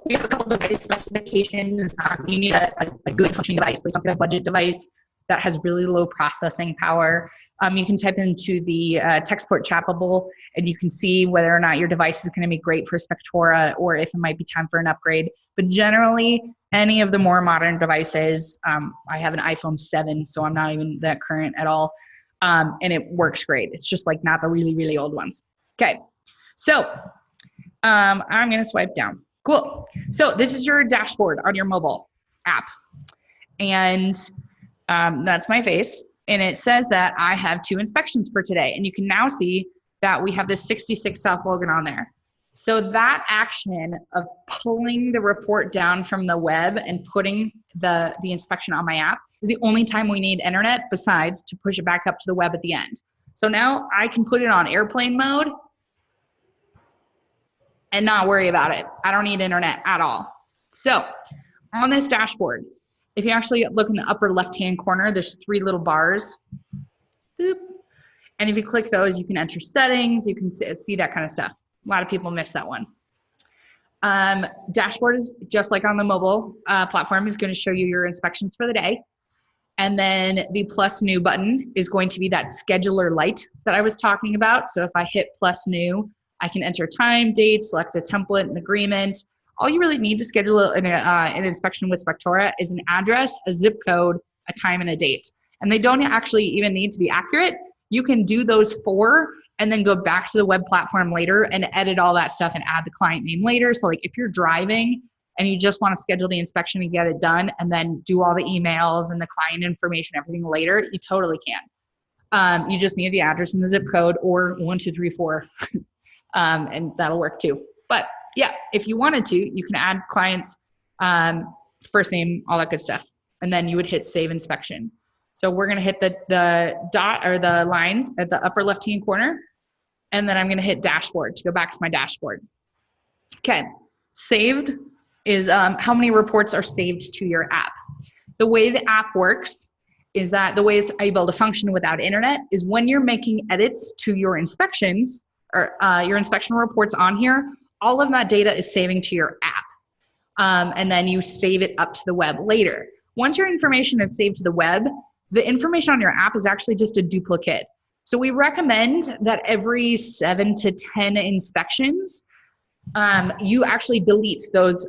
We have a couple device specifications. You need a good functioning device. Please don't get a budget device. that has really low processing power. You can type into the text port chat bubble, and you can see whether or not your device is going to be great for Spectora or if it might be time for an upgrade. But generally, any of the more modern devices, I have an iPhone 7, so I'm not even that current at all, and it works great. It's just like not the really, really old ones. Okay, so I'm going to swipe down. Cool. So this is your dashboard on your mobile app, and that's my face, and it says that I have 2 inspections for today, and you can now see that we have this 66 South Logan on there. So that action of pulling the report down from the web and putting the inspection on my app is the only time we need internet besides to push it back up to the web at the end. So now I can put it on airplane mode and not worry about it. I don't need internet at all. So on this dashboard, if you actually look in the upper left-hand corner, there's 3 little bars. Boop. And if you click those, you can enter settings, you can see that kind of stuff. A lot of people miss that one. Dashboard is just like on the mobile platform, is going to show you your inspections for the day. And then the plus new button is going to be that scheduler light that I was talking about. So if I hit plus new, I can enter time, date, select a template, an agreement. All you really need to schedule an inspection with Spectora is an address, a zip code, a time, and a date. And they don't actually even need to be accurate. You can do those 4 and then go back to the web platform later and edit all that stuff and add the client name later. So like if you're driving and you just want to schedule the inspection and get it done and then do all the emails and the client information, everything later, you totally can. You just need the address and the zip code, or 1, 2, 3, 4, and that'll work too. But yeah, if you wanted to, you can add clients, first name, all that good stuff. And then you would hit save inspection. So we're going to hit the dot or the lines at the upper left-hand corner. And then I'm going to hit dashboard to go back to my dashboard. Okay. Saved is how many reports are saved to your app. The way the app works is that the way it's able to function without internet is when you're making edits to your inspections or your inspection reports on here, all of that data is saving to your app. And then you save it up to the web later. Once your information is saved to the web, the information on your app is actually just a duplicate. So we recommend that every 7 to 10 inspections, you actually delete those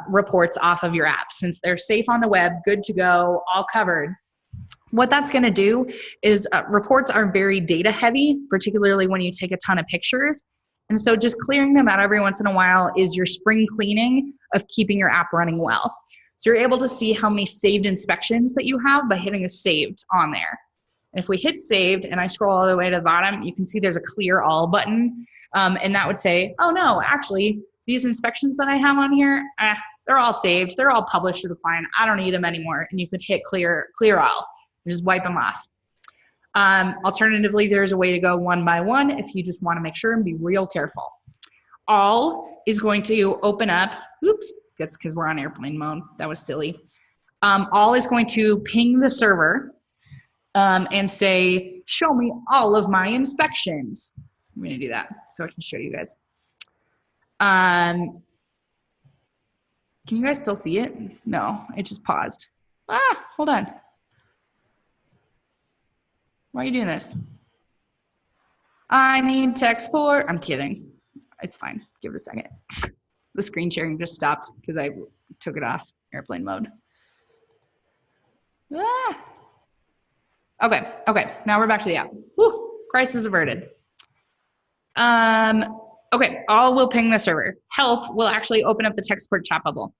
reports off of your app since they're safe on the web, good to go, all covered. What that's going to do is reports are very data heavy, particularly when you take a ton of pictures. And so just clearing them out every once in a while is your spring cleaning of keeping your app running well. So you're able to see how many saved inspections that you have by hitting a saved on there. And if we hit saved and I scroll all the way to the bottom, you can see there's a clear all button. And that would say, oh no, actually these inspections that I have on here, they're all saved. They're all published to the client. I don't need them anymore. And you could hit clear all and just wipe them off. Alternatively, there's a way to go one by one if you just want to make sure and be real careful. All is going to open up, oops, that's because we're on airplane mode. That was silly. All is going to ping the server and say, show me all of my inspections. I'm going to do that so I can show you guys. Can you guys still see it? No, it just paused. Hold on. Why are you doing this? I need to export. I'm kidding. It's fine. Give it a second. The screen sharing just stopped because I took it off airplane mode. Okay. Now we're back to the app. Whew, crisis averted. Okay, all will ping the server. Help will actually open up the text port chat bubble.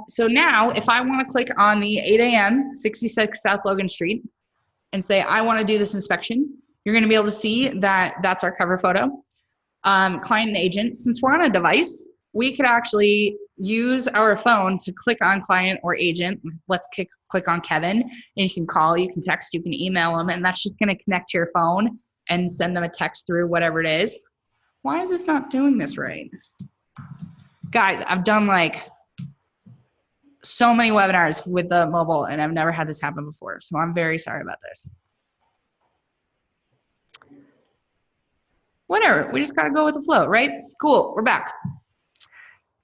So now if I want to click on the 8 a.m. 66 South Logan Street and say, I want to do this inspection, you're going to be able to see that that's our cover photo. Client and agent, since we're on a device, we could actually use our phone to click on client or agent. Let's click on Kevin, and you can call, you can text, you can email them, and that's just going to connect to your phone and send them a text through whatever it is. Why is this not doing this right? Guys, I've done like so many webinars with the mobile, and I've never had this happen before, so I'm very sorry about this. Whatever, we just gotta go with the flow, right? Cool, we're back.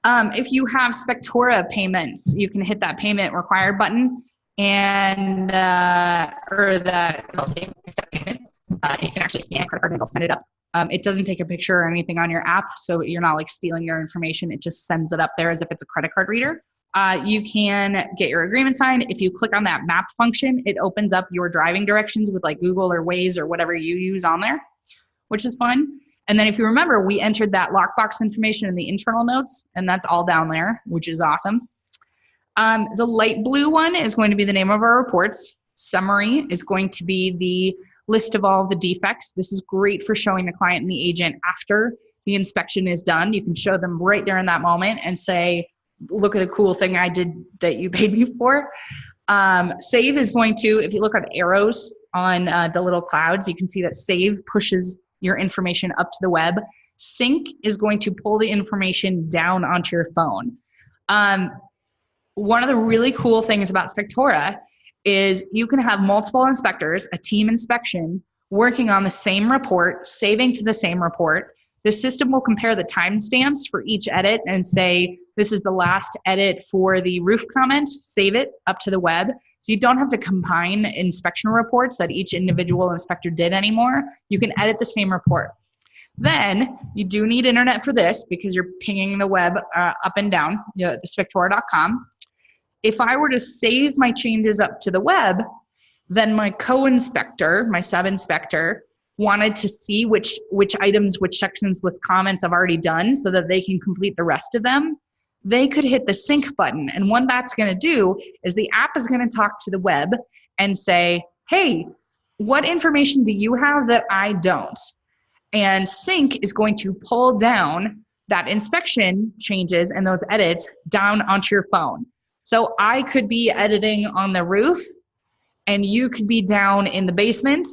If you have Spectora payments, you can hit that payment required button, and or the it'll say accept payment. You can actually scan a credit card and it'll send it up. It doesn't take a picture or anything on your app, so you're not like stealing your information. It just sends it up there as if it's a credit card reader. You can get your agreement signed. If you click on that map function, it opens up your driving directions with like Google or Waze or whatever you use on there, which is fun. And then if you remember, we entered that lockbox information in the internal notes, and that's all down there, which is awesome. The light blue one is going to be the name of our reports. Summary is going to be the list of all the defects. This is great for showing the client and the agent after the inspection is done. You can show them right there in that moment and say, look at the cool thing I did that you paid me for. Save is going to, if you look at the arrows on the little clouds, you can see that save pushes your information up to the web. Sync is going to pull the information down onto your phone. One of the really cool things about Spectora is you can have multiple inspectors, a team inspection, working on the same report, saving to the same report. The system will compare the timestamps for each edit and say, this is the last edit for the roof comment, save it up to the web. So you don't have to combine inspection reports that each individual inspector did anymore. You can edit the same report. Then you do need internet for this because you're pinging the web up and down, the Spectora.com. If I were to save my changes up to the web, then my co-inspector, my sub-inspector, wanted to see which items, which sections with comments I've already done so that they can complete the rest of them. They could hit the sync button. And what that's going to do is the app is going to talk to the web and say, hey, what information do you have that I don't? And sync is going to pull down that inspection changes and those edits down onto your phone. So I could be editing on the roof and you could be down in the basement.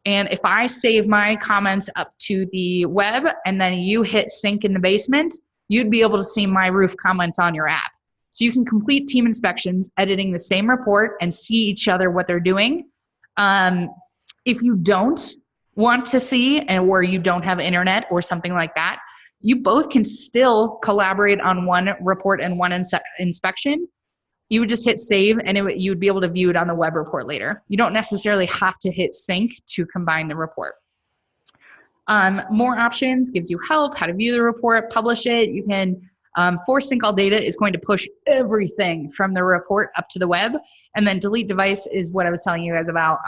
And if I save my comments up to the web and then you hit sync in the basement, you'd be able to see my roof comments on your app. So you can complete team inspections, editing the same report and see each other what they're doing. If you don't want to see and where you don't have internet or something like that, you both can still collaborate on one report and one inspection. You would just hit save and you would be able to view it on the web report later. You don't necessarily have to hit sync to combine the report. More options gives you help, how to view the report, publish it. You can force sync all data is going to push everything from the report up to the web. And then delete device is what I was telling you guys about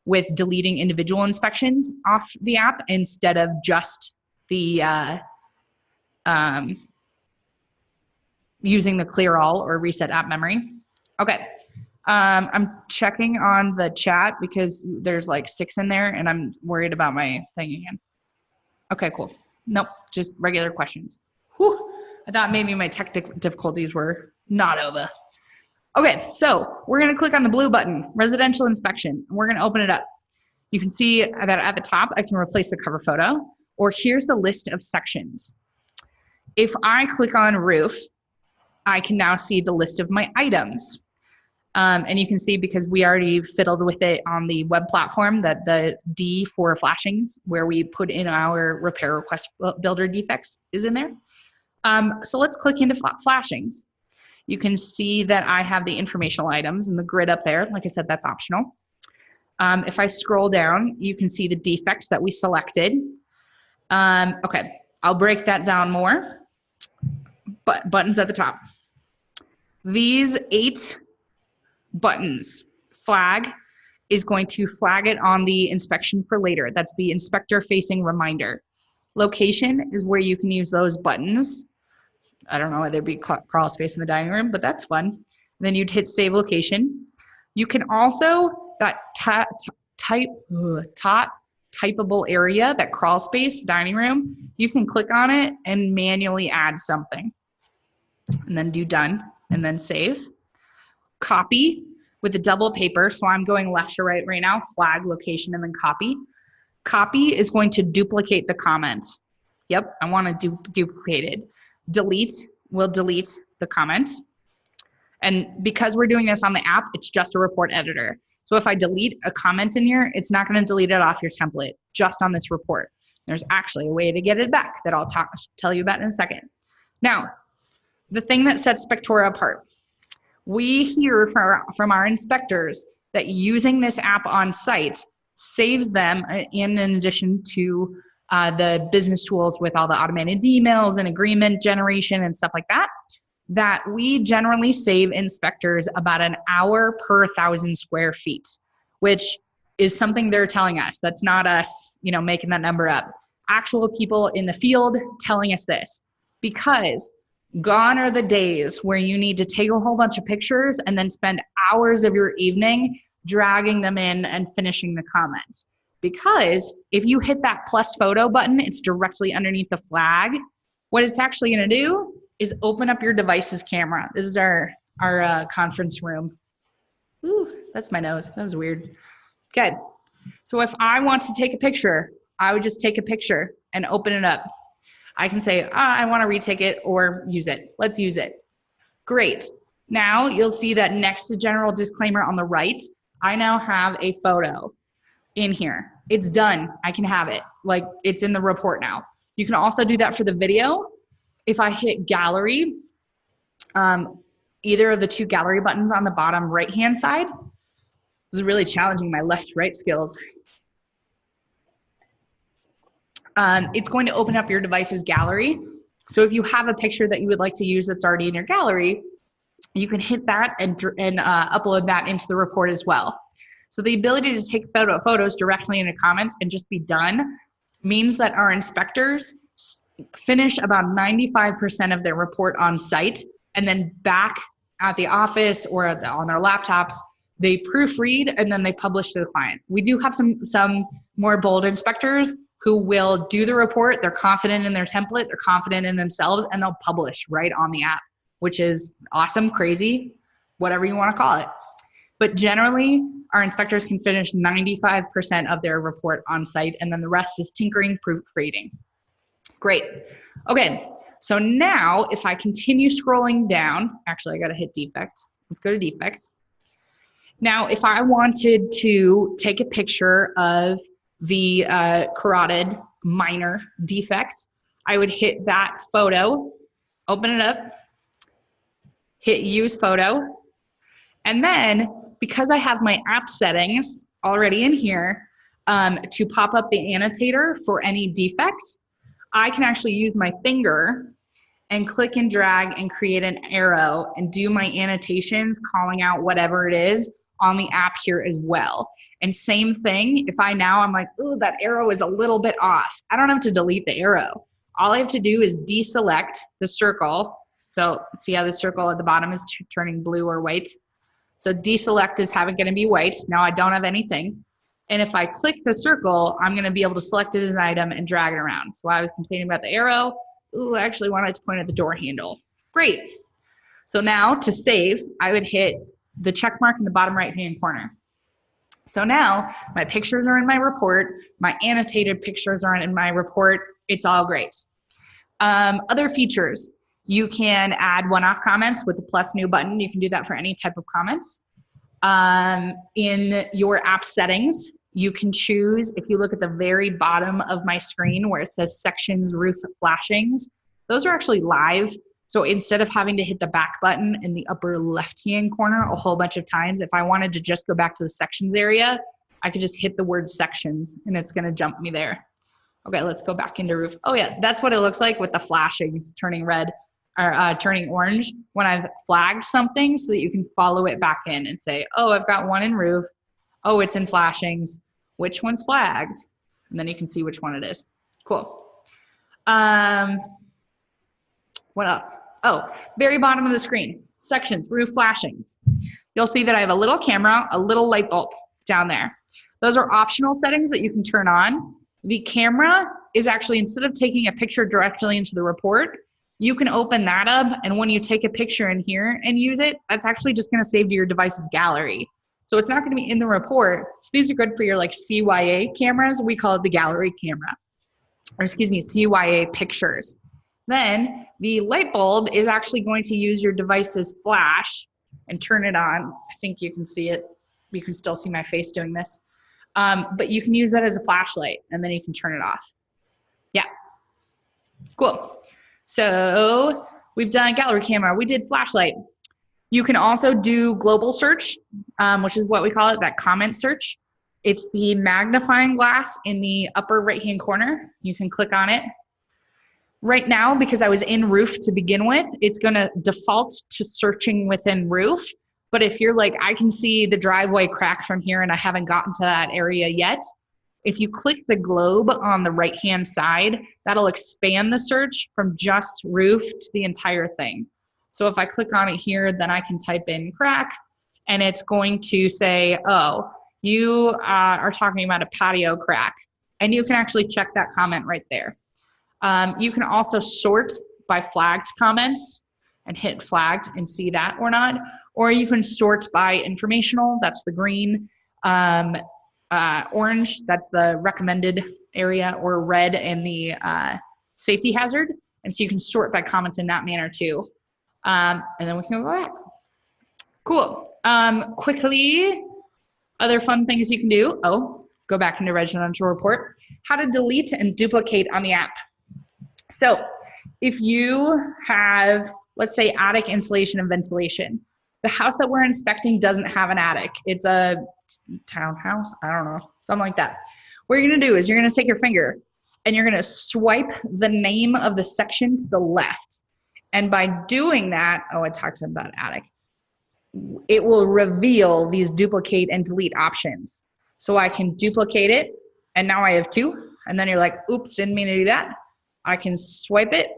with deleting individual inspections off the app instead of just the using the clear all or reset app memory. Okay. I'm checking on the chat because there's like 6 in there and I'm worried about my thing again. Okay, cool. Nope, just regular questions. Whew. I thought maybe my tech difficulties were not over. Okay, so we're gonna click on the blue button, residential inspection. And we're gonna open it up. You can see that at the top, I can replace the cover photo, or here's the list of sections. If I click on roof, I can now see the list of my items. And you can see because we already fiddled with it on the web platform that the D for flashings, where we put in our repair request builder defects, is in there. So let's click into flashings. You can see that I have the informational items and the grid up there. Like I said, that's optional. If I scroll down, you can see the defects that we selected. Okay, I'll break that down more. But buttons at the top. These 8 buttons, flag is going to flag it on the inspection for later. That's the inspector facing reminder. Location is where you can use those buttons. I don't know whether it be crawl space in the dining room, but that's fun. Then you'd hit save location. You can also, that typeable area, that crawl space, dining room, you can click on it and manually add something. And then do done, and then save. Copy with the double paper, so I'm going left to right now, flag, location, and then copy. Copy is going to duplicate the comment. Yep, I want to duplicate it. Delete will delete the comment. And because we're doing this on the app, it's just a report editor. So if I delete a comment in here, it's not going to delete it off your template, just on this report. There's actually a way to get it back that I'll tell you about in a second. Now, the thing that sets Spectora apart. We hear from our inspectors that using this app on site saves them, in addition to the business tools with all the automated emails and agreement generation and stuff like that, that we generally save inspectors about an hour per 1,000 square feet, which is something they're telling us. That's not us, making that number up. Actual people in the field telling us this, because gone are the days where you need to take a whole bunch of pictures and then spend hours of your evening dragging them in and finishing the comments. Because if you hit that plus photo button, it's directly underneath the flag. What it's actually going to do is open up your device's camera. This is our conference room. Ooh, that's my nose. That was weird. Okay. So if I want to take a picture, I would just take a picture and open it up. I can say, I want to retake it or use it. Let's use it. Great. Now you'll see that next to general disclaimer on the right, I now have a photo in here. It's done. I can have it. Like, it's in the report now. You can also do that for the video. If I hit gallery, either of the two gallery buttons on the bottom right-hand side, this is really challenging my left-right skills. It's going to open up your device's gallery. So if you have a picture that you would like to use that's already in your gallery, you can hit that and upload that into the report as well. So the ability to take photos directly into comments and just be done means that our inspectors finish about 95% of their report on site, and then back at the office or on their laptops, they proofread and then they publish to the client. We do have some more bold inspectors who will do the report. They're confident in their template, they're confident in themselves, and they'll publish right on the app, which is awesome, crazy, whatever you want to call it. But generally, our inspectors can finish 95% of their report on site, and then the rest is tinkering, proofreading. Great. Okay, so now if I continue scrolling down, actually I gotta hit defect. Let's go to defects. Now, if I wanted to take a picture of the carotid minor defect, I would hit that photo, open it up, hit use photo, and then because I have my app settings already in here to pop up the annotator for any defect, I can actually use my finger and click and drag and create an arrow and do my annotations calling out whatever it is on the app here as well. And same thing, if I'm like, oh, that arrow is a little bit off, I don't have to delete the arrow. All I have to do is deselect the circle. So see how the circle at the bottom is turning blue or white? So deselect is going to be white. Now I don't have anything. And if I click the circle, I'm going to be able to select it as an item and drag it around. So I was complaining about the arrow. Ooh, I actually wanted to point at the door handle. Great. So now to save, I would hit the check mark in the bottom right-hand corner. So now my pictures are in my report. My annotated pictures are in my report. It's all great. Other features, you can add one-off comments with the plus new button. You can do that for any type of comments. In your app settings, you can choose, if you look at the very bottom of my screen where it says sections, roof flashings, those are actually live. So instead of having to hit the back button in the upper left-hand corner a whole bunch of times, if I wanted to just go back to the sections area, I could just hit the word sections and it's going to jump me there. Okay, let's go back into roof. Oh yeah, that's what it looks like with the flashings turning red or turning orange when I've flagged something, so that you can follow it back in and say, oh, I've got one in roof. Oh, it's in flashings. Which one's flagged? And then you can see which one it is. Cool. What else? Oh, very bottom of the screen, sections, roof flashings. You'll see that I have a little camera, a little light bulb down there. Those are optional settings that you can turn on. The camera is actually, instead of taking a picture directly into the report, you can open that up, and when you take a picture in here and use it, that's actually just gonna save to your device's gallery. So it's not gonna be in the report. So these are good for your like CYA cameras. We call it the gallery camera, or excuse me, CYA pictures. Then the light bulb is actually going to use your device's flash and turn it on. I think you can see it. You can still see my face doing this. But you can use that as a flashlight, and then you can turn it off. Yeah, cool. So we've done gallery camera, we did flashlight. You can also do global search, which is what we call it, that comment search. It's the magnifying glass in the upper right-hand corner. You can click on it. Right now, because I was in roof to begin with, it's going to default to searching within roof. But if you're like, I can see the driveway crack from here and I haven't gotten to that area yet, if you click the globe on the right-hand side, that'll expand the search from just roof to the entire thing. So if I click on it here, then I can type in crack, and it's going to say, oh, you are talking about a patio crack. And you can actually check that comment right there. You can also sort by flagged comments and hit flagged and see that or not. Or you can sort by informational, that's the green, orange, that's the recommended area, or red in the safety hazard. And so you can sort by comments in that manner too. And then we can go back. Cool. Quickly, other fun things you can do. Oh, go back into residential report. How to delete and duplicate on the app. So if you have, let's say, attic insulation and ventilation, the house that we're inspecting doesn't have an attic. It's a townhouse. I don't know, something like that. What you're going to do is you're going to take your finger and you're going to swipe the name of the section to the left. And by doing that, oh, I talked about attic. It will reveal these duplicate and delete options. So I can duplicate it, and now I have two. And then you're like, oops, didn't mean to do that. I can swipe it,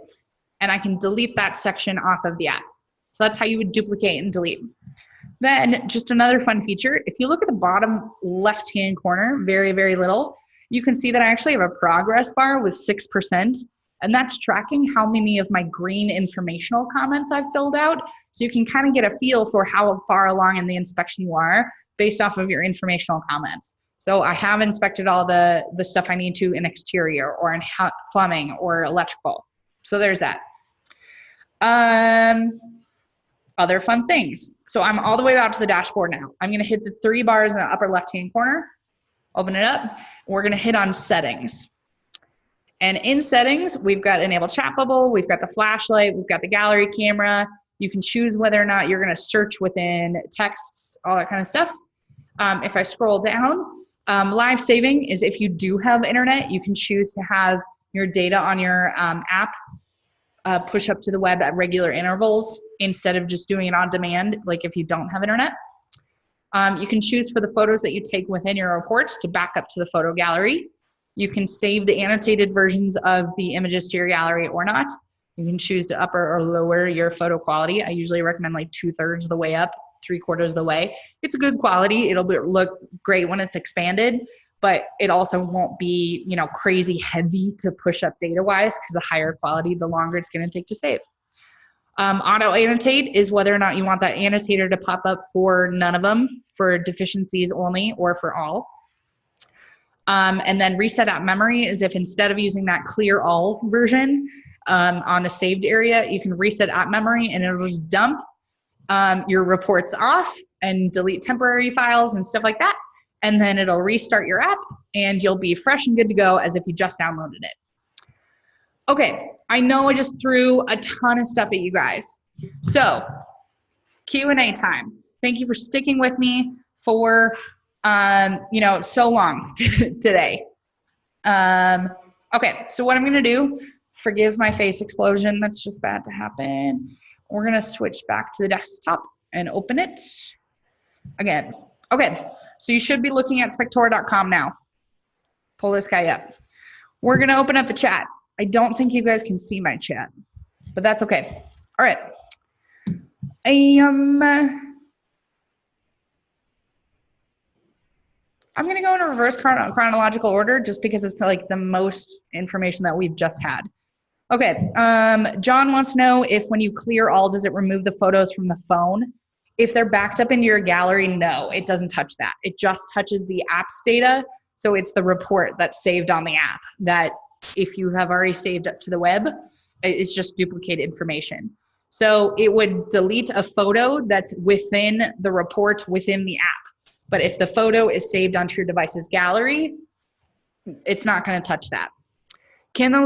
and I can delete that section off of the app. So that's how you would duplicate and delete. Then just another fun feature, if you look at the bottom left-hand corner, very, very little, you can see that I actually have a progress bar with 6%, and that's tracking how many of my green informational comments I've filled out. So you can kind of get a feel for how far along in the inspection you are based off of your informational comments. So I have inspected all the stuff I need to in exterior or in plumbing or electrical. So there's that. Other fun things. So I'm all the way out to the dashboard now. I'm going to hit the 3 bars in the upper left-hand corner, open it up. We're going to hit on settings. And in settings, we've got enable chat bubble, we've got the flashlight, we've got the gallery camera. You can choose whether or not you're going to search within texts, all that kind of stuff. If I scroll down, live saving is if you do have internet, you can choose to have your data on your app push up to the web at regular intervals instead of just doing it on demand, like if you don't have internet. You can choose for the photos that you take within your reports to back up to the photo gallery. You can save the annotated versions of the images to your gallery or not. You can choose to upper or lower your photo quality. I usually recommend like 2/3 the way up, 3/4 the way. It's a good quality. It'll look great when it's expanded, but it also won't be, you know, crazy heavy to push up data-wise, because the higher quality, the longer it's going to take to save. Auto annotate is whether or not you want that annotator to pop up for none of them, for deficiencies only, or for all. And then reset app memory is if instead of using that clear all version on the saved area, you can reset app memory and it'll just dump your reports off and delete temporary files and stuff like that. And then it'll restart your app and you'll be fresh and good to go as if you just downloaded it. Okay, I know I just threw a ton of stuff at you guys. So Q&A time. Thank you for sticking with me for so long today. Okay, so what I'm gonna do, forgive my face explosion, that's just about to happen. We're gonna switch back to the desktop and open it again. Okay, so you should be looking at spectora.com now. Pull this guy up. We're gonna open up the chat. I don't think you guys can see my chat, but that's okay. All right. I'm going to go in a reverse chronological order just because it's like the most information that we've just had. Okay, John wants to know if when you clear all, does it remove the photos from the phone? If they're backed up into your gallery, no, it doesn't touch that. It just touches the app's data. So it's the report that's saved on the app that if you have already saved up to the web, it's just duplicate information. So it would delete a photo that's within the report within the app. But if the photo is saved onto your device's gallery, it's not going to touch that. Can the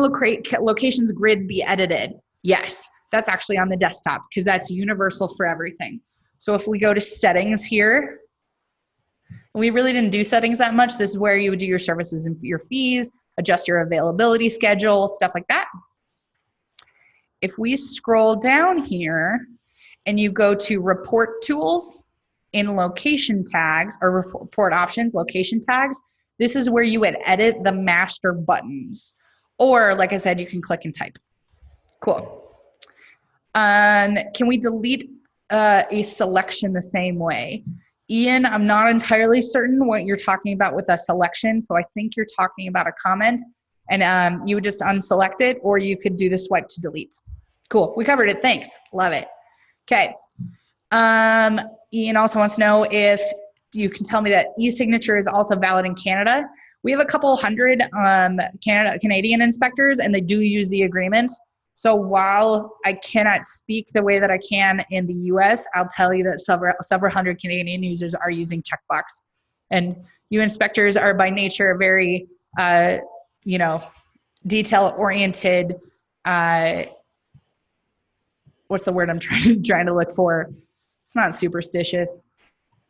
locations grid be edited? Yes, that's actually on the desktop because that's universal for everything. So if we go to settings here, we really didn't do settings that much. This is where you would do your services and your fees, adjust your availability schedule, stuff like that. If we scroll down here and you go to report tools in location tags or report options, location tags, this is where you would edit the master buttons. Or like I said, you can click and type. Cool. Can we delete a selection the same way? Ian, I'm not entirely certain what you're talking about with a selection. So I think you're talking about a comment and you would just unselect it, or you could do the swipe to delete. Cool, we covered it, thanks, love it. Okay, Ian also wants to know if you can tell me that e-signature is also valid in Canada. We have a couple hundred Canadian inspectors and they do use the agreement. So while I cannot speak the way that I can in the US, I'll tell you that several hundred Canadian users are using checkbox. And you inspectors are by nature very, detail-oriented, what's the word I'm trying to look for? It's not superstitious.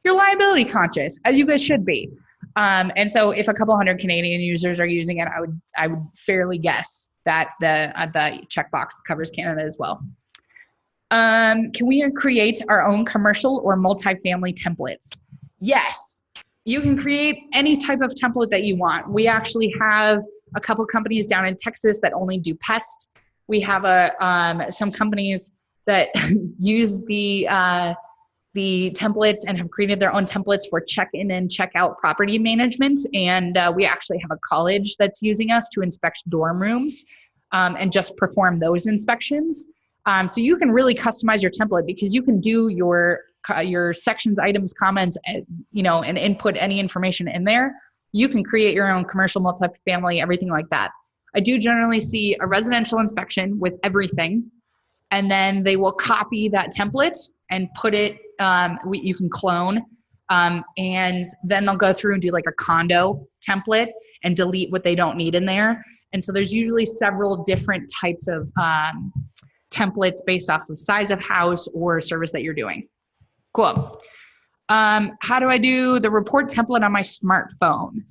You're liability conscious, as you guys should be. And so if a couple hundred Canadian users are using it, I would fairly guess that the checkbox covers Canada as well. Can we create our own commercial or multifamily templates? Yes, you can create any type of template that you want. We actually have a couple companies down in Texas that only do pest. We have some companies that use the templates and have created their own templates for check-in and check-out property management. And we actually have a college that's using us to inspect dorm rooms and just perform those inspections. So you can really customize your template because you can do your sections, items, comments, and input any information in there. You can create your own commercial, multifamily, everything like that. I do generally see a residential inspection with everything, and then they will copy that template and put it, you can clone, and then they'll go through and do like a condo template and delete what they don't need in there. And so there's usually several different types of templates based off of size of house or service that you're doing. Cool. How do I do the report template on my smartphone?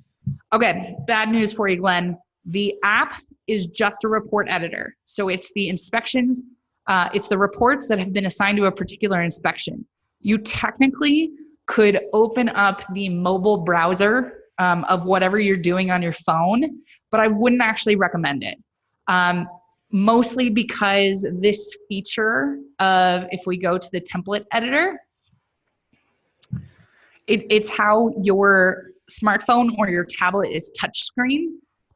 Okay, bad news for you, Glenn. The app is just a report editor. So it's the inspections, it's the reports that have been assigned to a particular inspection. You technically could open up the mobile browser of whatever you're doing on your phone, but I wouldn't actually recommend it. Mostly because this feature of, if we go to the template editor, it's how your smartphone or your tablet is touchscreen.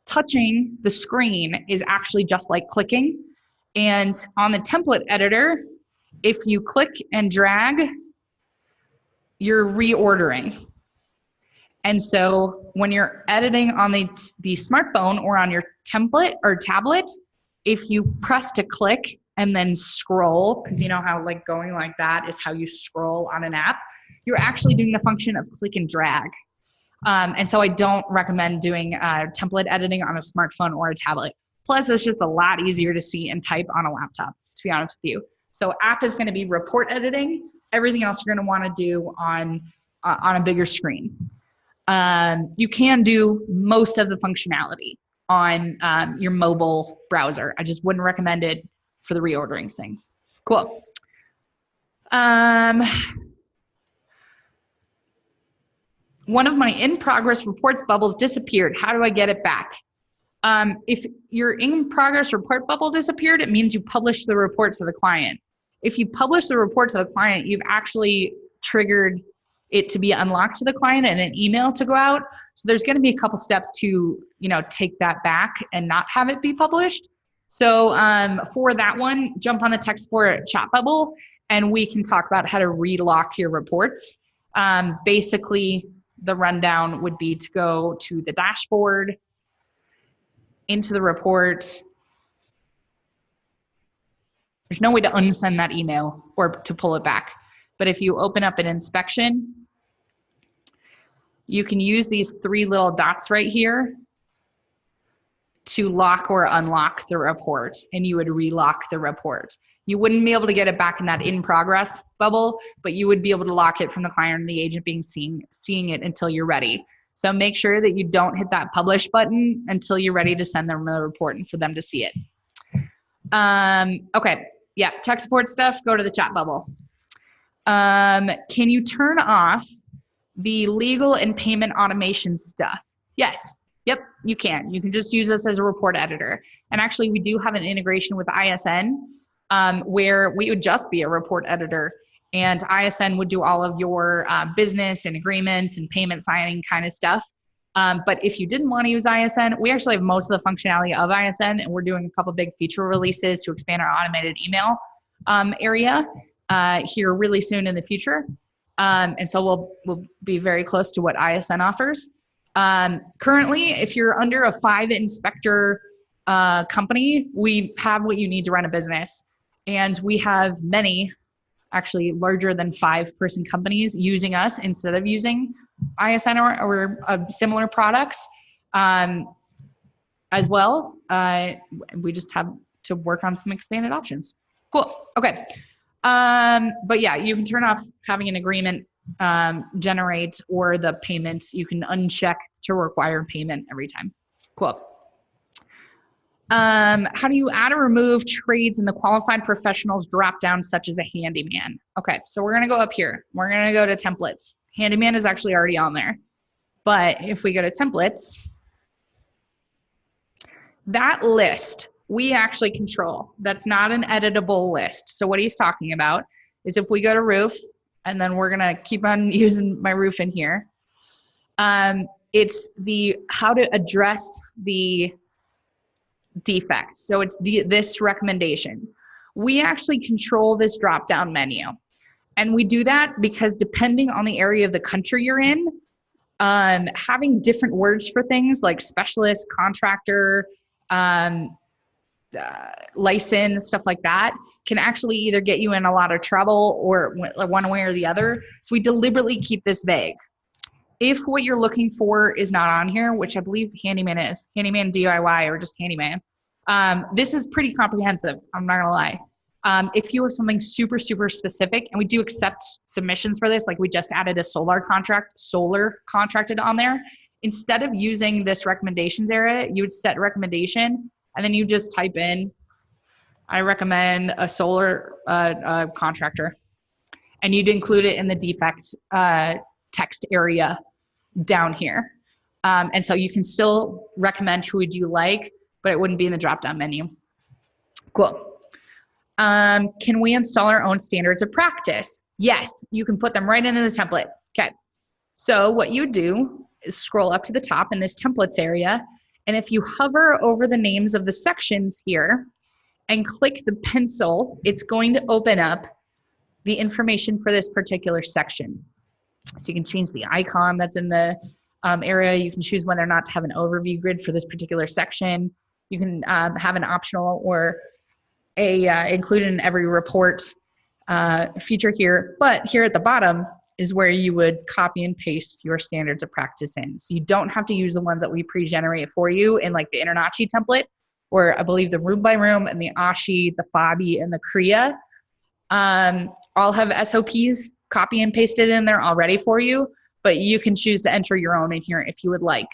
Touching the screen is actually just like clicking. And on the template editor, if you click and drag, you're reordering. And so when you're editing on the smartphone or on your template or tablet, if you press to click and then scroll, because you know how like going like that is how you scroll on an app, you're actually doing the function of click and drag. And so I don't recommend doing template editing on a smartphone or a tablet. Plus, it's just a lot easier to see and type on a laptop, to be honest with you. So app is going to be report editing. Everything else you're going to want to do on a bigger screen. You can do most of the functionality on your mobile browser. I just wouldn't recommend it for the reordering thing. Cool. One of my in-progress reports bubbles disappeared. How do I get it back? If your in-progress report bubble disappeared, it means you published the report to the client. If you publish the report to the client, you've actually triggered it to be unlocked to the client and an email to go out. So there's going to be a couple steps to, take that back and not have it be published. So for that one, jump on the Tech Support chat bubble and we can talk about how to relock your reports. Basically, the rundown would be to go to the dashboard, into the report. There's no way to unsend that email or to pull it back. But if you open up an inspection, you can use these three little dots right here to lock or unlock the report, and you would relock the report. You wouldn't be able to get it back in that in progress bubble, but you would be able to lock it from the client or the agent being seeing it until you're ready. So make sure that you don't hit that publish button until you're ready to send them the report and for them to see it. Okay. Yeah. Tech support stuff, go to the chat bubble. Can you turn off the legal and payment automation stuff? Yes. Yep, you can. You can just use us as a report editor. And actually, we do have an integration with ISN where we would just be a report editor, and ISN would do all of your business and agreements and payment signing kind of stuff. But if you didn't want to use ISN, we actually have most of the functionality of ISN, and we're doing a couple big feature releases to expand our automated email area here really soon in the future. And so we'll be very close to what ISN offers. Currently, if you're under a 5 inspector company, we have what you need to run a business. And we have many, actually larger than 5-person companies using us instead of using ISN or similar products as well. We just have to work on some expanded options. Cool. Okay. But yeah, you can turn off having an agreement generate or the payments. You can uncheck to require payment every time. Cool. How do you add or remove trades in the qualified professionals drop down, such as a handyman? Okay, so we're going to go up here. We're going to go to templates. Handyman is actually already on there. But if we go to templates, that list we actually control. That's not an editable list. So what he's talking about is if we go to roof, and then we're going to keep on using my roof in here, it's the how to address the defects. So it's this recommendation. We actually control this drop-down menu. And we do that because depending on the area of the country you're in, having different words for things like specialist, contractor, license, stuff like that, can actually either get you in a lot of trouble or one way or the other. So we deliberately keep this vague. If what you're looking for is not on here, which I believe handyman is, handyman DIY or just handyman, this is pretty comprehensive. I'm not gonna lie. If you have something super, super specific, and we do accept submissions for this, like we just added a solar contracted on there. Instead of using this recommendations area, you would set recommendation, and then you just type in, I recommend a solar contractor, and you'd include it in the defect text area down here. And so you can still recommend who would you like, but it wouldn't be in the drop-down menu. Cool. Can we install our own standards of practice? Yes, you can put them right into the template. Okay. So what you do is scroll up to the top in this templates area, and if you hover over the names of the sections here and click the pencil, it's going to open up the information for this particular section. So you can change the icon that's in the area. You can choose whether or not to have an overview grid for this particular section. You can have an optional or a included in every report feature here. But here at the bottom is where you would copy and paste your standards of practice in. So you don't have to use the ones that we pre-generate for you in like the Internachi template, or I believe the room by room and the ASHI, the FABI, and the CREA all have SOPs copy and pasted in there already for you, but you can choose to enter your own in here if you would like.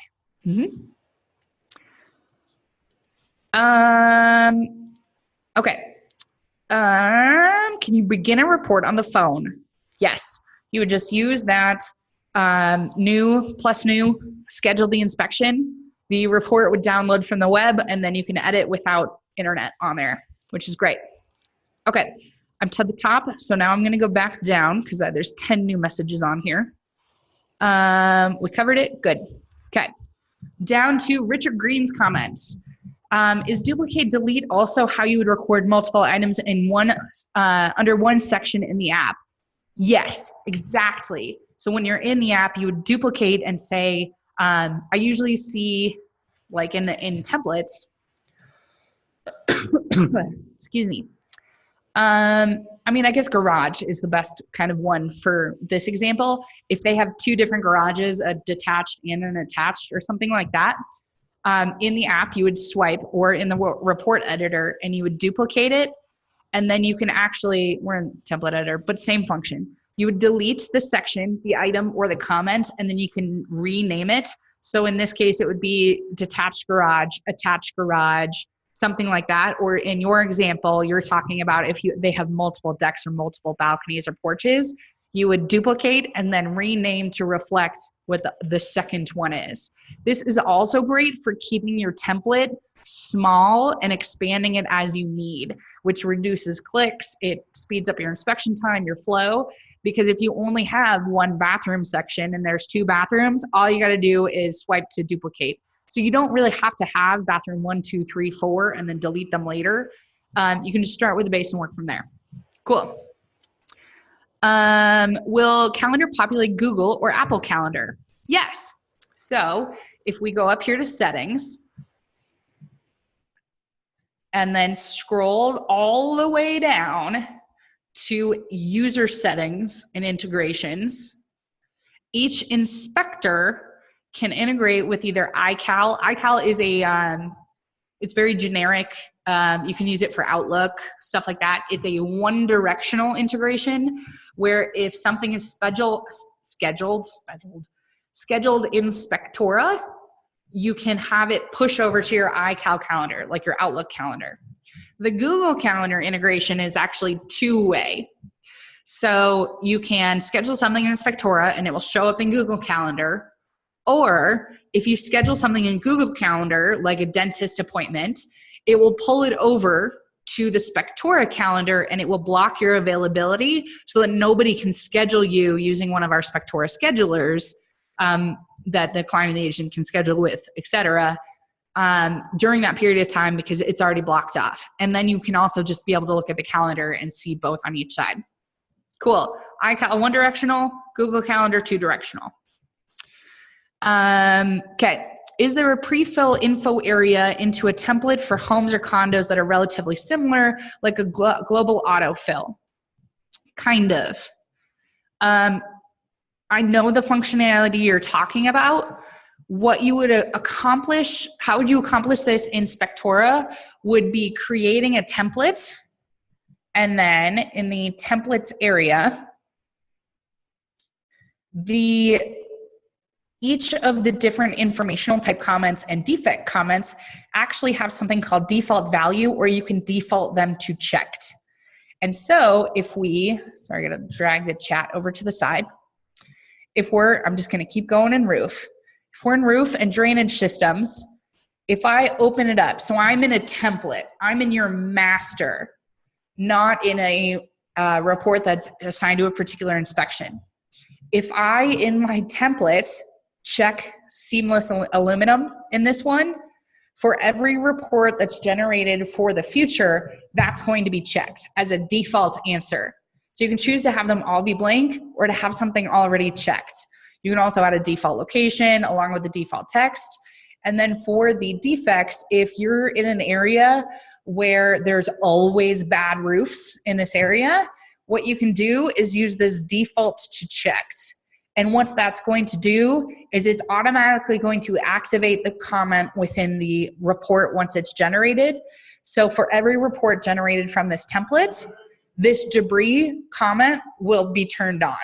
Okay. Can you begin a report on the phone? Yes. You would just use that new, schedule the inspection. The report would download from the web, and then you can edit without internet on there, which is great. Okay. I'm to the top, so now I'm going to go back down because there's 10 new messages on here. We covered it. Good. Okay. Down to Richard Green's comments. Is duplicate delete also how you would record multiple items in one under one section in the app? Yes, exactly. So when you're in the app, you would duplicate and say, I usually see like in templates, excuse me. I mean, I guess garage is the best kind of one for this example. If they have two different garages, a detached and an attached or something like that, in the app, you would swipe, or in the report editor, and you would duplicate it. And then you can actually, we're in template editor, but same function. You would delete the section, the item, or the comment, and then you can rename it. So in this case, it would be detached garage, attached garage, something like that. Or in your example, you're talking about if they have multiple decks or multiple balconies or porches, you would duplicate and then rename to reflect what the second one is. This is also great for keeping your template small and expanding it as you need, which reduces clicks. It speeds up your inspection time, your flow, because if you only have one bathroom section and there's 2 bathrooms, all you got to do is swipe to duplicate. So you don't really have to have bathroom 1, 2, 3, 4 and then delete them later. You can just start with the base and work from there. Cool. Will calendar populate Google or Apple Calendar? Yes. So if we go up here to settings and then scroll all the way down to user settings and integrations, each inspector can integrate with either iCal. iCal is it's very generic. You can use it for Outlook, stuff like that. It's a one-directional integration where if something is scheduled in Spectora, you can have it push over to your iCal calendar, like your Outlook calendar. The Google Calendar integration is actually two-way. So you can schedule something in Spectora and it will show up in Google Calendar. Or if you schedule something in Google Calendar, like a dentist appointment, it will pull it over to the Spectora calendar and it will block your availability so that nobody can schedule you using one of our Spectora schedulers that the client and the agent can schedule with, etc. During that period of time because it's already blocked off. And then you can also just be able to look at the calendar and see both on each side. Cool. iCal one directional, Google Calendar two directional. Okay. Is there a pre-fill info area into a template for homes or condos that are relatively similar, like a global autofill? Kind of. I know the functionality you're talking about. What you would accomplish, how would you accomplish this in Spectora would be creating a template, and then in the templates area, each of the different informational type comments and defect comments actually have something called default value, or you can default them to checked. And so if we, sorry, I gotta drag the chat over to the side. I'm just gonna keep going in roof. If we're in roof and drainage systems, if I open it up, so I'm in a template, I'm in your master, not in a report that's assigned to a particular inspection. If I, in my template, check seamless aluminum in this one, for every report that's generated for the future, that's going to be checked as a default answer. So you can choose to have them all be blank or to have something already checked. You can also add a default location along with the default text. And then for the defects, if you're in an area where there's always bad roofs in this area, what you can do is use this default to checked. And what that's going to do is it's automatically going to activate the comment within the report once it's generated. So for every report generated from this template, this debris comment will be turned on.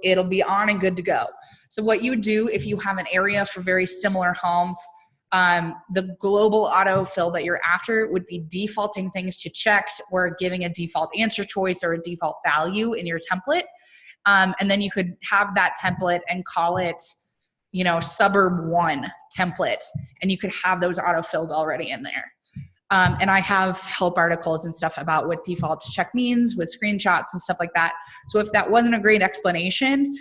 It'll be on and good to go. So what you would do if you have an area for very similar homes, the global autofill that you're after would be defaulting things to checked or giving a default answer choice or a default value in your template. And then you could have that template and call it, suburb 1 template, and you could have those auto-filled already in there. And I have help articles and stuff about what default to check means with screenshots and stuff like that. So if that wasn't a great explanation,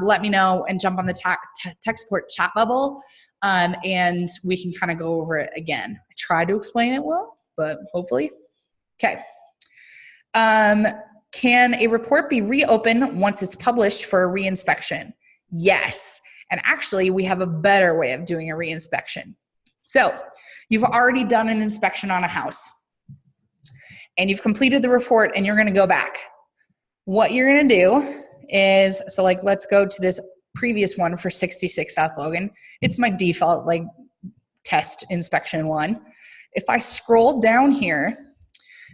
let me know and jump on the tech support chat bubble, and we can kind of go over it again. I tried to explain it well, but hopefully. Okay. Can a report be reopened once it's published for a reinspection? Yes. And actually, we have a better way of doing a reinspection. So you've already done an inspection on a house and you've completed the report and you're going to go back. What you're going to do is, so like, let's go to this previous one for 66 South Logan. It's my default test inspection one. If I scroll down here,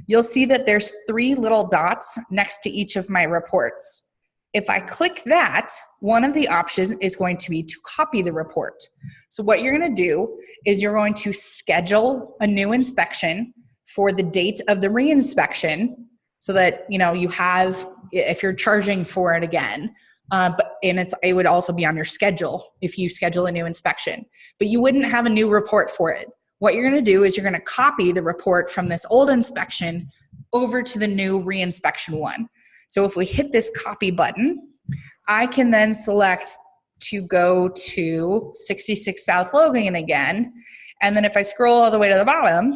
you'll see that there's 3 little dots next to each of my reports. If I click that, one of the options is going to be to copy the report. So what you're going to do is you're going to schedule a new inspection for the date of the reinspection so that, you know, you have, if you're charging for it again, it would also be on your schedule if you schedule a new inspection, but you wouldn't have a new report for it. What you're going to do is you're going to copy the report from this old inspection over to the new reinspection one. So if we hit this copy button, I can then select to go to 66 South Logan again. And then if I scroll all the way to the bottom,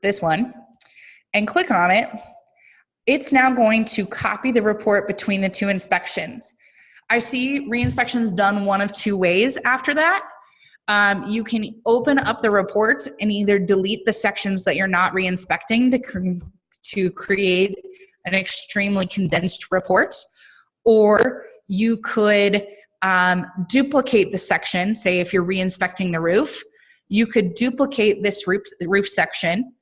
this one, and click on it, it's now going to copy the report between the 2 inspections. I see reinspections done one of 2 ways after that. You can open up the report and either delete the sections that you're not reinspecting to create an extremely condensed report, or you could duplicate the section. Say if you're reinspecting the roof, you could duplicate this roof section,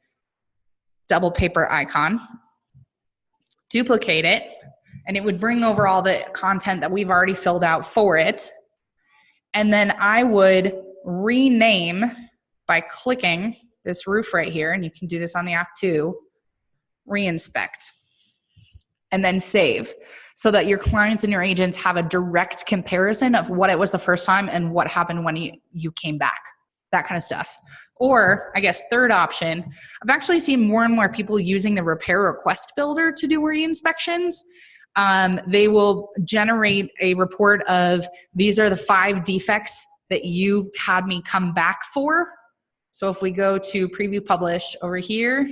double paper icon, duplicate it, and it would bring over all the content that we've already filled out for it. And then I would rename by clicking this roof right here, and you can do this on the app too, reinspect, and then save, so that your clients and your agents have a direct comparison of what it was the first time and what happened when you came back, that kind of stuff. Or I guess third option, I've actually seen more and more people using the repair request builder to do re-inspections. They will generate a report of, these are the 5 defects that you had me come back for. So if we go to preview publish over here,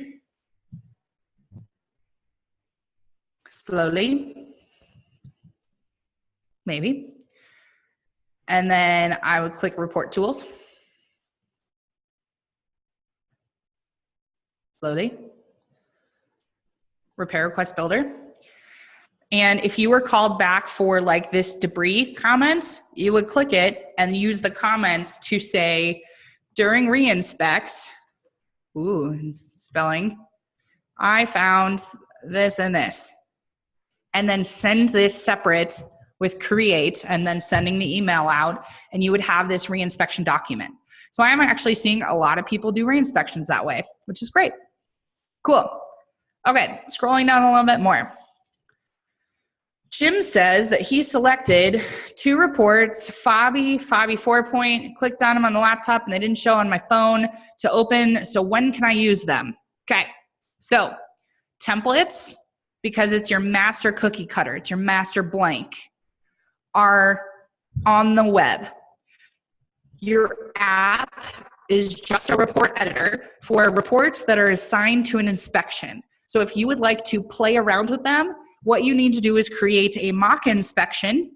slowly, maybe. And then I would click report tools. Slowly. Repair request builder. And if you were called back for like this debris comment, you would click it and use the comments to say, during reinspect, spelling, I found this and this. And then send this separate with create and then sending the email out, and you would have this reinspection document. So I am actually seeing a lot of people do reinspections that way, which is great. Cool. Okay, scrolling down a little bit more. Jim says that he selected 2 reports, Fabi 4-point, clicked on them on the laptop and they didn't show on my phone to open. So when can I use them? Okay, so templates, because it's your master cookie cutter, it's your master blank, are on the web. Your app is just a report editor for reports that are assigned to an inspection. So if you would like to play around with them, what you need to do is create a mock inspection,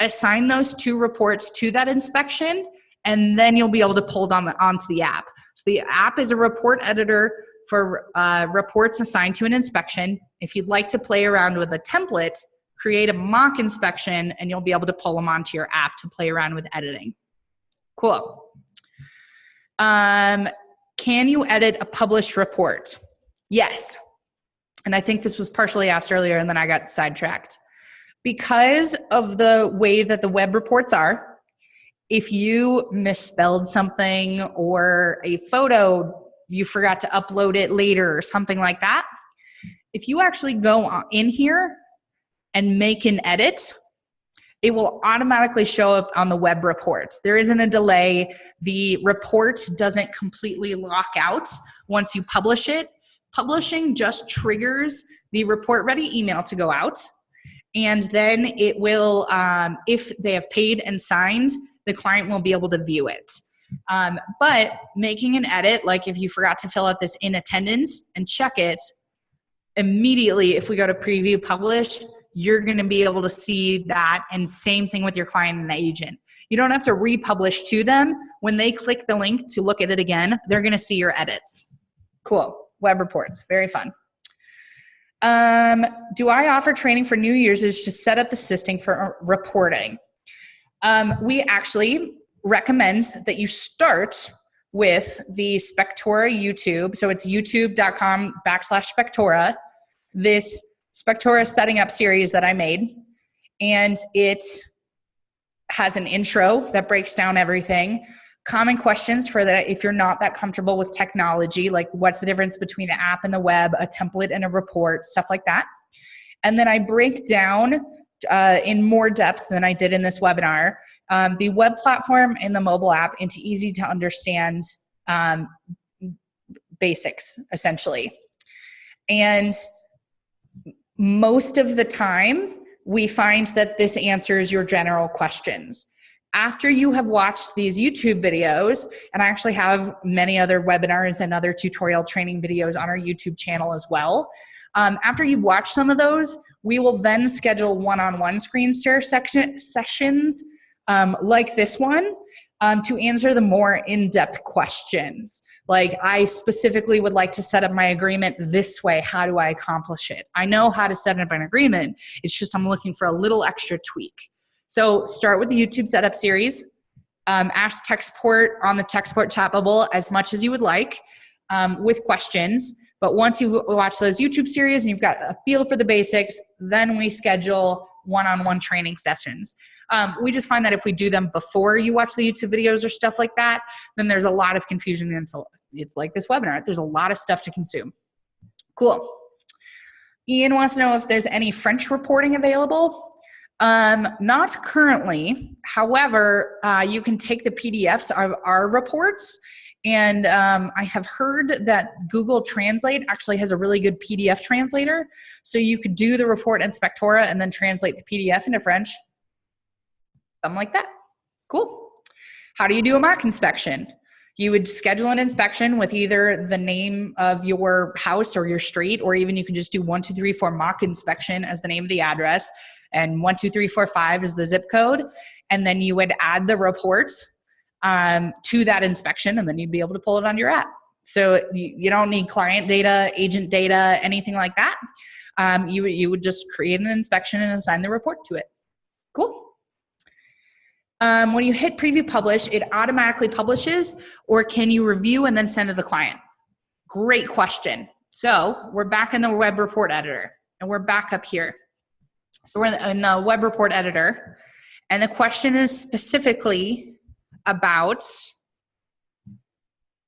assign those 2 reports to that inspection, and then you'll be able to pull them onto the app. So the app is a report editor for reports assigned to an inspection. If you'd like to play around with a template, create a mock inspection, and you'll be able to pull them onto your app to play around with editing. Cool. Can you edit a published report? Yes. And I think this was partially asked earlier and then I got sidetracked. Because of the way that the web reports are, if you misspelled something or a photo, you forgot to upload it later or something like that, if you actually go in here and make an edit, it will automatically show up on the web report. There isn't a delay. The report doesn't completely lock out once you publish it. Publishing just triggers the report ready email to go out. And then it will, if they have paid and signed, the client will be able to view it. But making an edit, like if you forgot to fill out this in attendance and check it, immediately if we go to preview publish, you're going to be able to see that, and same thing with your client and agent. You don't have to republish to them. When they click the link to look at it again, they're going to see your edits. Cool. Web reports, very fun. Do I offer training for new users to set up the system for reporting? We actually recommend that you start with the Spectora YouTube. So it's youtube.com/Spectora, this Spectora setting up series that I made. And it has an intro that breaks down everything. Common questions for that if you're not that comfortable with technology, like what's the difference between the app and the web, a template and a report, stuff like that. And then I break down in more depth than I did in this webinar, the web platform and the mobile app into easy to understand basics, essentially. And most of the time, we find that this answers your general questions. After you have watched these YouTube videos, and I actually have many other webinars and other tutorial training videos on our YouTube channel as well. After you've watched some of those, we will then schedule one-on-one screen share sessions like this one to answer the more in-depth questions. Like, I specifically would like to set up my agreement this way. How do I accomplish it? I know how to set up an agreement. It's just I'm looking for a little extra tweak. So start with the YouTube setup series. Ask tech support on the tech support chat bubble as much as you would like with questions. But once you've watched those YouTube series and you've got a feel for the basics, then we schedule one-on-one training sessions. We just find that if we do them before you watch the YouTube videos or stuff like that, then there's a lot of confusion. And it's like this webinar. There's a lot of stuff to consume. Cool. Ian wants to know if there's any French reporting available. Not currently. However, you can take the PDFs of our reports, and I have heard that Google Translate actually has a really good PDF translator. So you could do the report in Spectora and then translate the PDF into French. Something like that. Cool. How do you do a mock inspection? You would schedule an inspection with either the name of your house or your street, or even you could just do 1, 2, 3, 4 mock inspection as the name of the address, and 1, 2, 3, 4, 5 is the zip code. And then you would add the reports to that inspection, and then you'd be able to pull it on your app. So you don't need client data, agent data, anything like that. You would just create an inspection and assign the report to it. Cool. When you hit preview publish, it automatically publishes, or can you review and then send to the client? Great question. So we're back in the web report editor, and we're back up here. So we're in the web report editor, and the question is specifically about,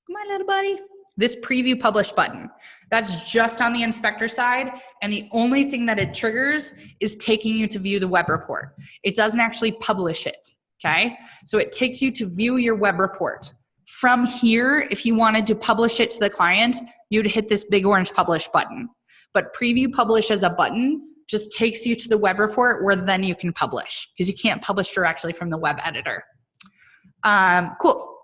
come on, little buddy, this preview publish button. That's just on the inspector side, and the only thing that it triggers is taking you to view the web report. It doesn't actually publish it. Okay, so it takes you to view your web report. From here, if you wanted to publish it to the client, you'd hit this big orange publish button. But preview publish as a button just takes you to the web report where then you can publish, because you can't publish directly from the web editor. Cool.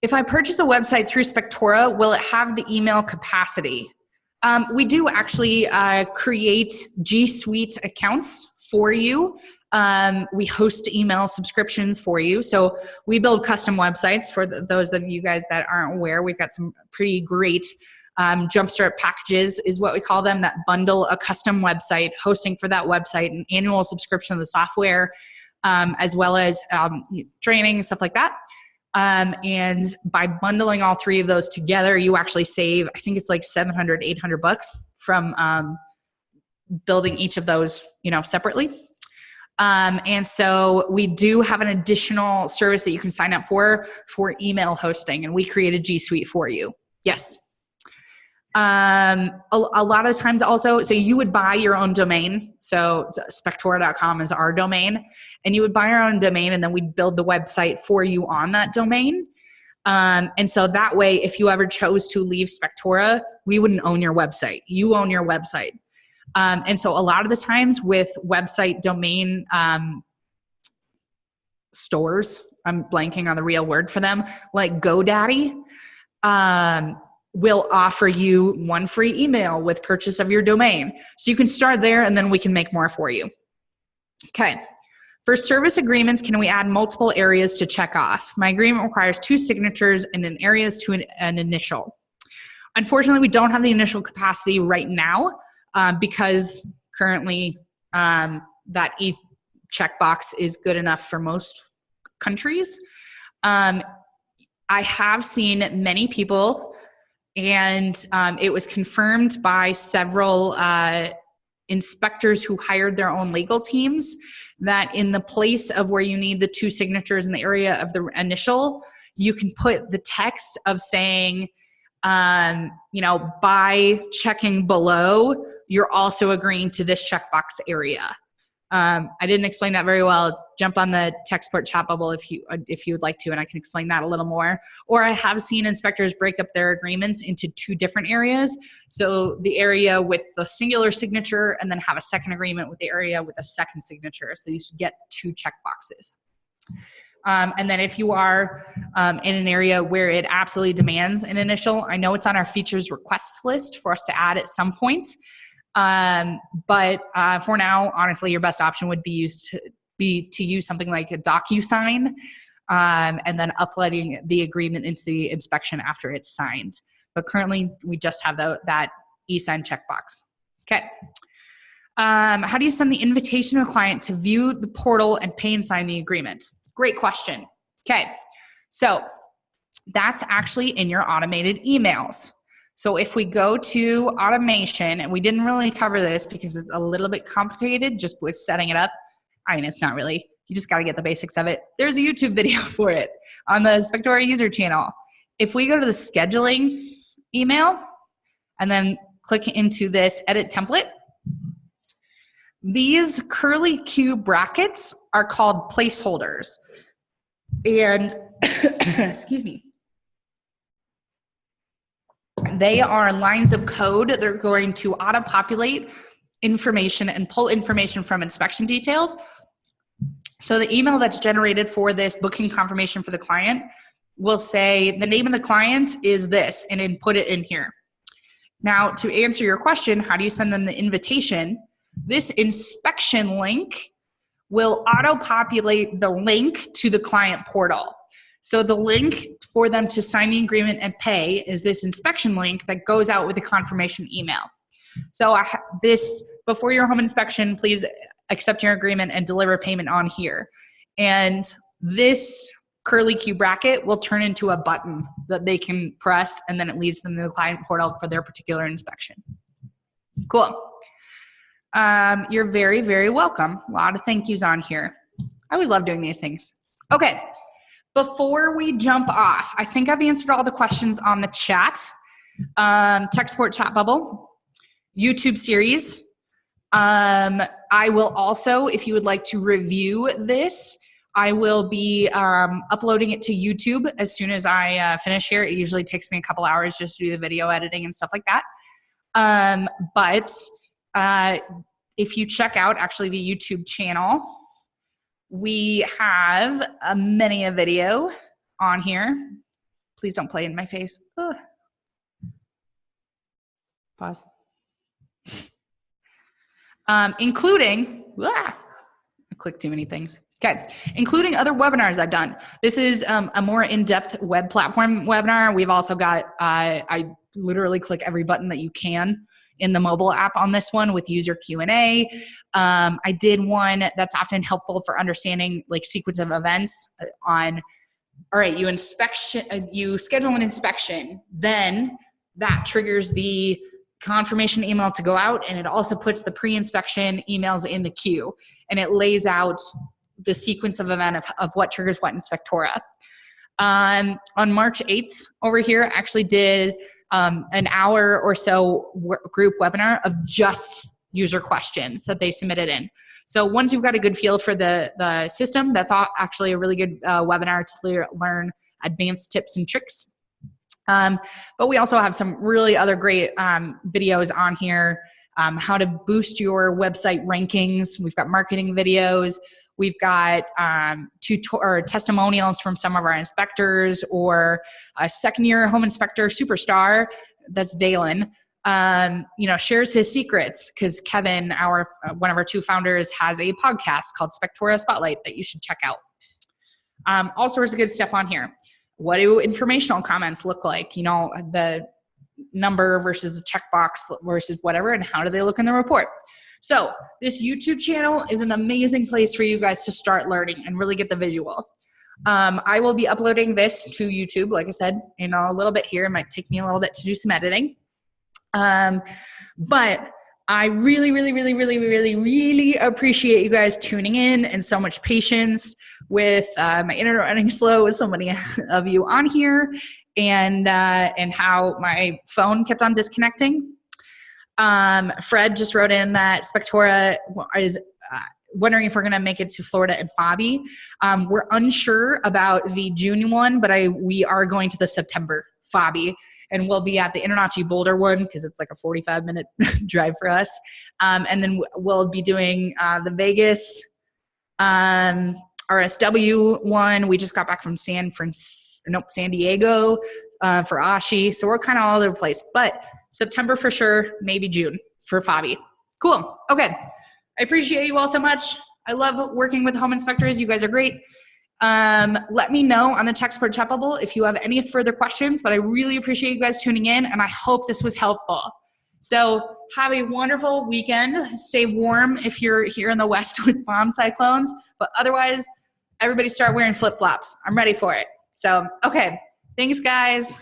If I purchase a website through Spectora, will it have the email capacity? We do actually create G Suite accounts for you. We host email subscriptions for you. So we build custom websites for those of you guys that aren't aware. We've got some pretty great jumpstart packages is what we call them, that bundle a custom website, hosting for that website, an annual subscription of the software, as well as training, stuff like that. And by bundling all three of those together, you actually save, I think it's like $700, $800 from building each of those, separately. And so we do have an additional service that you can sign up for email hosting, and we created G Suite for you. Yes. A lot of the times also, so you would buy your own domain. So SpecToreador.com is our domain, and you would buy your own domain, and then we'd build the website for you on that domain. And so that way, if you ever chose to leave Spectora, we wouldn't own your website. You own your website. And so a lot of the times with website domain stores, I'm blanking on the real word for them, like GoDaddy, will offer you one free email with purchase of your domain. So you can start there, and then we can make more for you. Okay. For service agreements, can we add multiple areas to check off? My agreement requires 2 signatures and an areas to an initial. Unfortunately, we don't have the initial capacity right now. Because currently that checkbox is good enough for most countries. I have seen many people, and it was confirmed by several inspectors who hired their own legal teams, that in the place of where you need the 2 signatures in the area of the initial, you can put the text of saying, by checking below, you're also agreeing to this checkbox area. I didn't explain that very well. Jump on the tech support chat bubble if you would like to, and I can explain that a little more. Or I have seen inspectors break up their agreements into 2 different areas. So the area with the singular signature, and then have a second agreement with the area with a second signature. So you should get 2 checkboxes. And then if you are in an area where it absolutely demands an initial, I know it's on our features request list for us to add at some point. But for now, honestly, your best option would be to use something like a DocuSign, and then uploading the agreement into the inspection after it's signed. But currently, we just have that e-sign checkbox. Okay. How do you send the invitation to the client to view the portal and pay and sign the agreement? Great question. Okay. So that's actually in your automated emails. So if we go to automation, and we didn't really cover this because it's a little bit complicated just with setting it up. I mean, it's not really. You just got to get the basics of it. There's a YouTube video for it on the Spectora user channel. If we go to the scheduling email and then click into this edit template, these curly Q brackets are called placeholders. And excuse me. They are lines of code. They're going to auto-populate information and pull information from inspection details. So the email that's generated for this booking confirmation for the client will say the name of the client is this, and then put it in here. Now, to answer your question, how do you send them the invitation? This inspection link will auto-populate the link to the client portal. So the link for them to sign the agreement and pay is this inspection link that goes out with a confirmation email. So before your home inspection, please accept your agreement and deliver payment on here. And this curly Q bracket will turn into a button that they can press, and then it leads them to the client portal for their particular inspection. Cool. You're very, very welcome. A lot of thank yous on here. I always love doing these things. Okay. Before we jump off, I think I've answered all the questions on the chat. Tech support chat bubble, YouTube series. I will also, if you would like to review this, I will be uploading it to YouTube as soon as I finish here. It usually takes me a couple hours just to do the video editing and stuff like that. But if you check out actually the YouTube channel, we have many a video on here. Please don't play in my face. Ugh. Pause. Including, I clicked too many things. Okay, including other webinars I've done. This is a more in-depth web platform webinar. We've also got, I literally click every button that you can in the mobile app on this one with user Q&A. I did one that's often helpful for understanding like sequence of events on, all right, you schedule an inspection, then that triggers the confirmation email to go out, and it also puts the pre-inspection emails in the queue, and it lays out the sequence of event of what triggers what in Spectora. On March 8th over here, I actually did an hour or so group webinar of just user questions that they submitted in. So once you've got a good feel for the system, that's actually a really good webinar to learn advanced tips and tricks. But we also have some really other great videos on here, how to boost your website rankings. We've got marketing videos. We've got testimonials from some of our inspectors, or a second-year home inspector superstar, that's Dalen, shares his secrets, because Kevin, one of our 2 founders, has a podcast called Spectora Spotlight that you should check out. All sorts of good stuff on here. What do informational comments look like? The number versus a checkbox versus whatever, and how do they look in the report? So this YouTube channel is an amazing place for you guys to start learning and really get the visual. I will be uploading this to YouTube, like I said, in a little bit here. It might take me a little bit to do some editing. But I really, really, really, really, really, really appreciate you guys tuning in and so much patience with my internet running slow with so many of you on here, and how my phone kept on disconnecting. Fred just wrote in that Spectora is wondering if we're going to make it to Florida and Fabi. We're unsure about the June one, but we are going to the September Fabi. And we'll be at the Internachi Boulder one because it's like a 45-minute drive for us. And then we'll be doing the Vegas RSW one. We just got back from San Diego for Ashi. So we're kind of all over the place. But September for sure, maybe June for Fabi. Cool. Okay. I appreciate you all so much. I love working with home inspectors. You guys are great. Let me know on the text board chatable if you have any further questions, but I really appreciate you guys tuning in, and I hope this was helpful. So have a wonderful weekend. Stay warm if you're here in the West with bomb cyclones, but otherwise, everybody start wearing flip-flops. I'm ready for it. So, okay. Thanks, guys.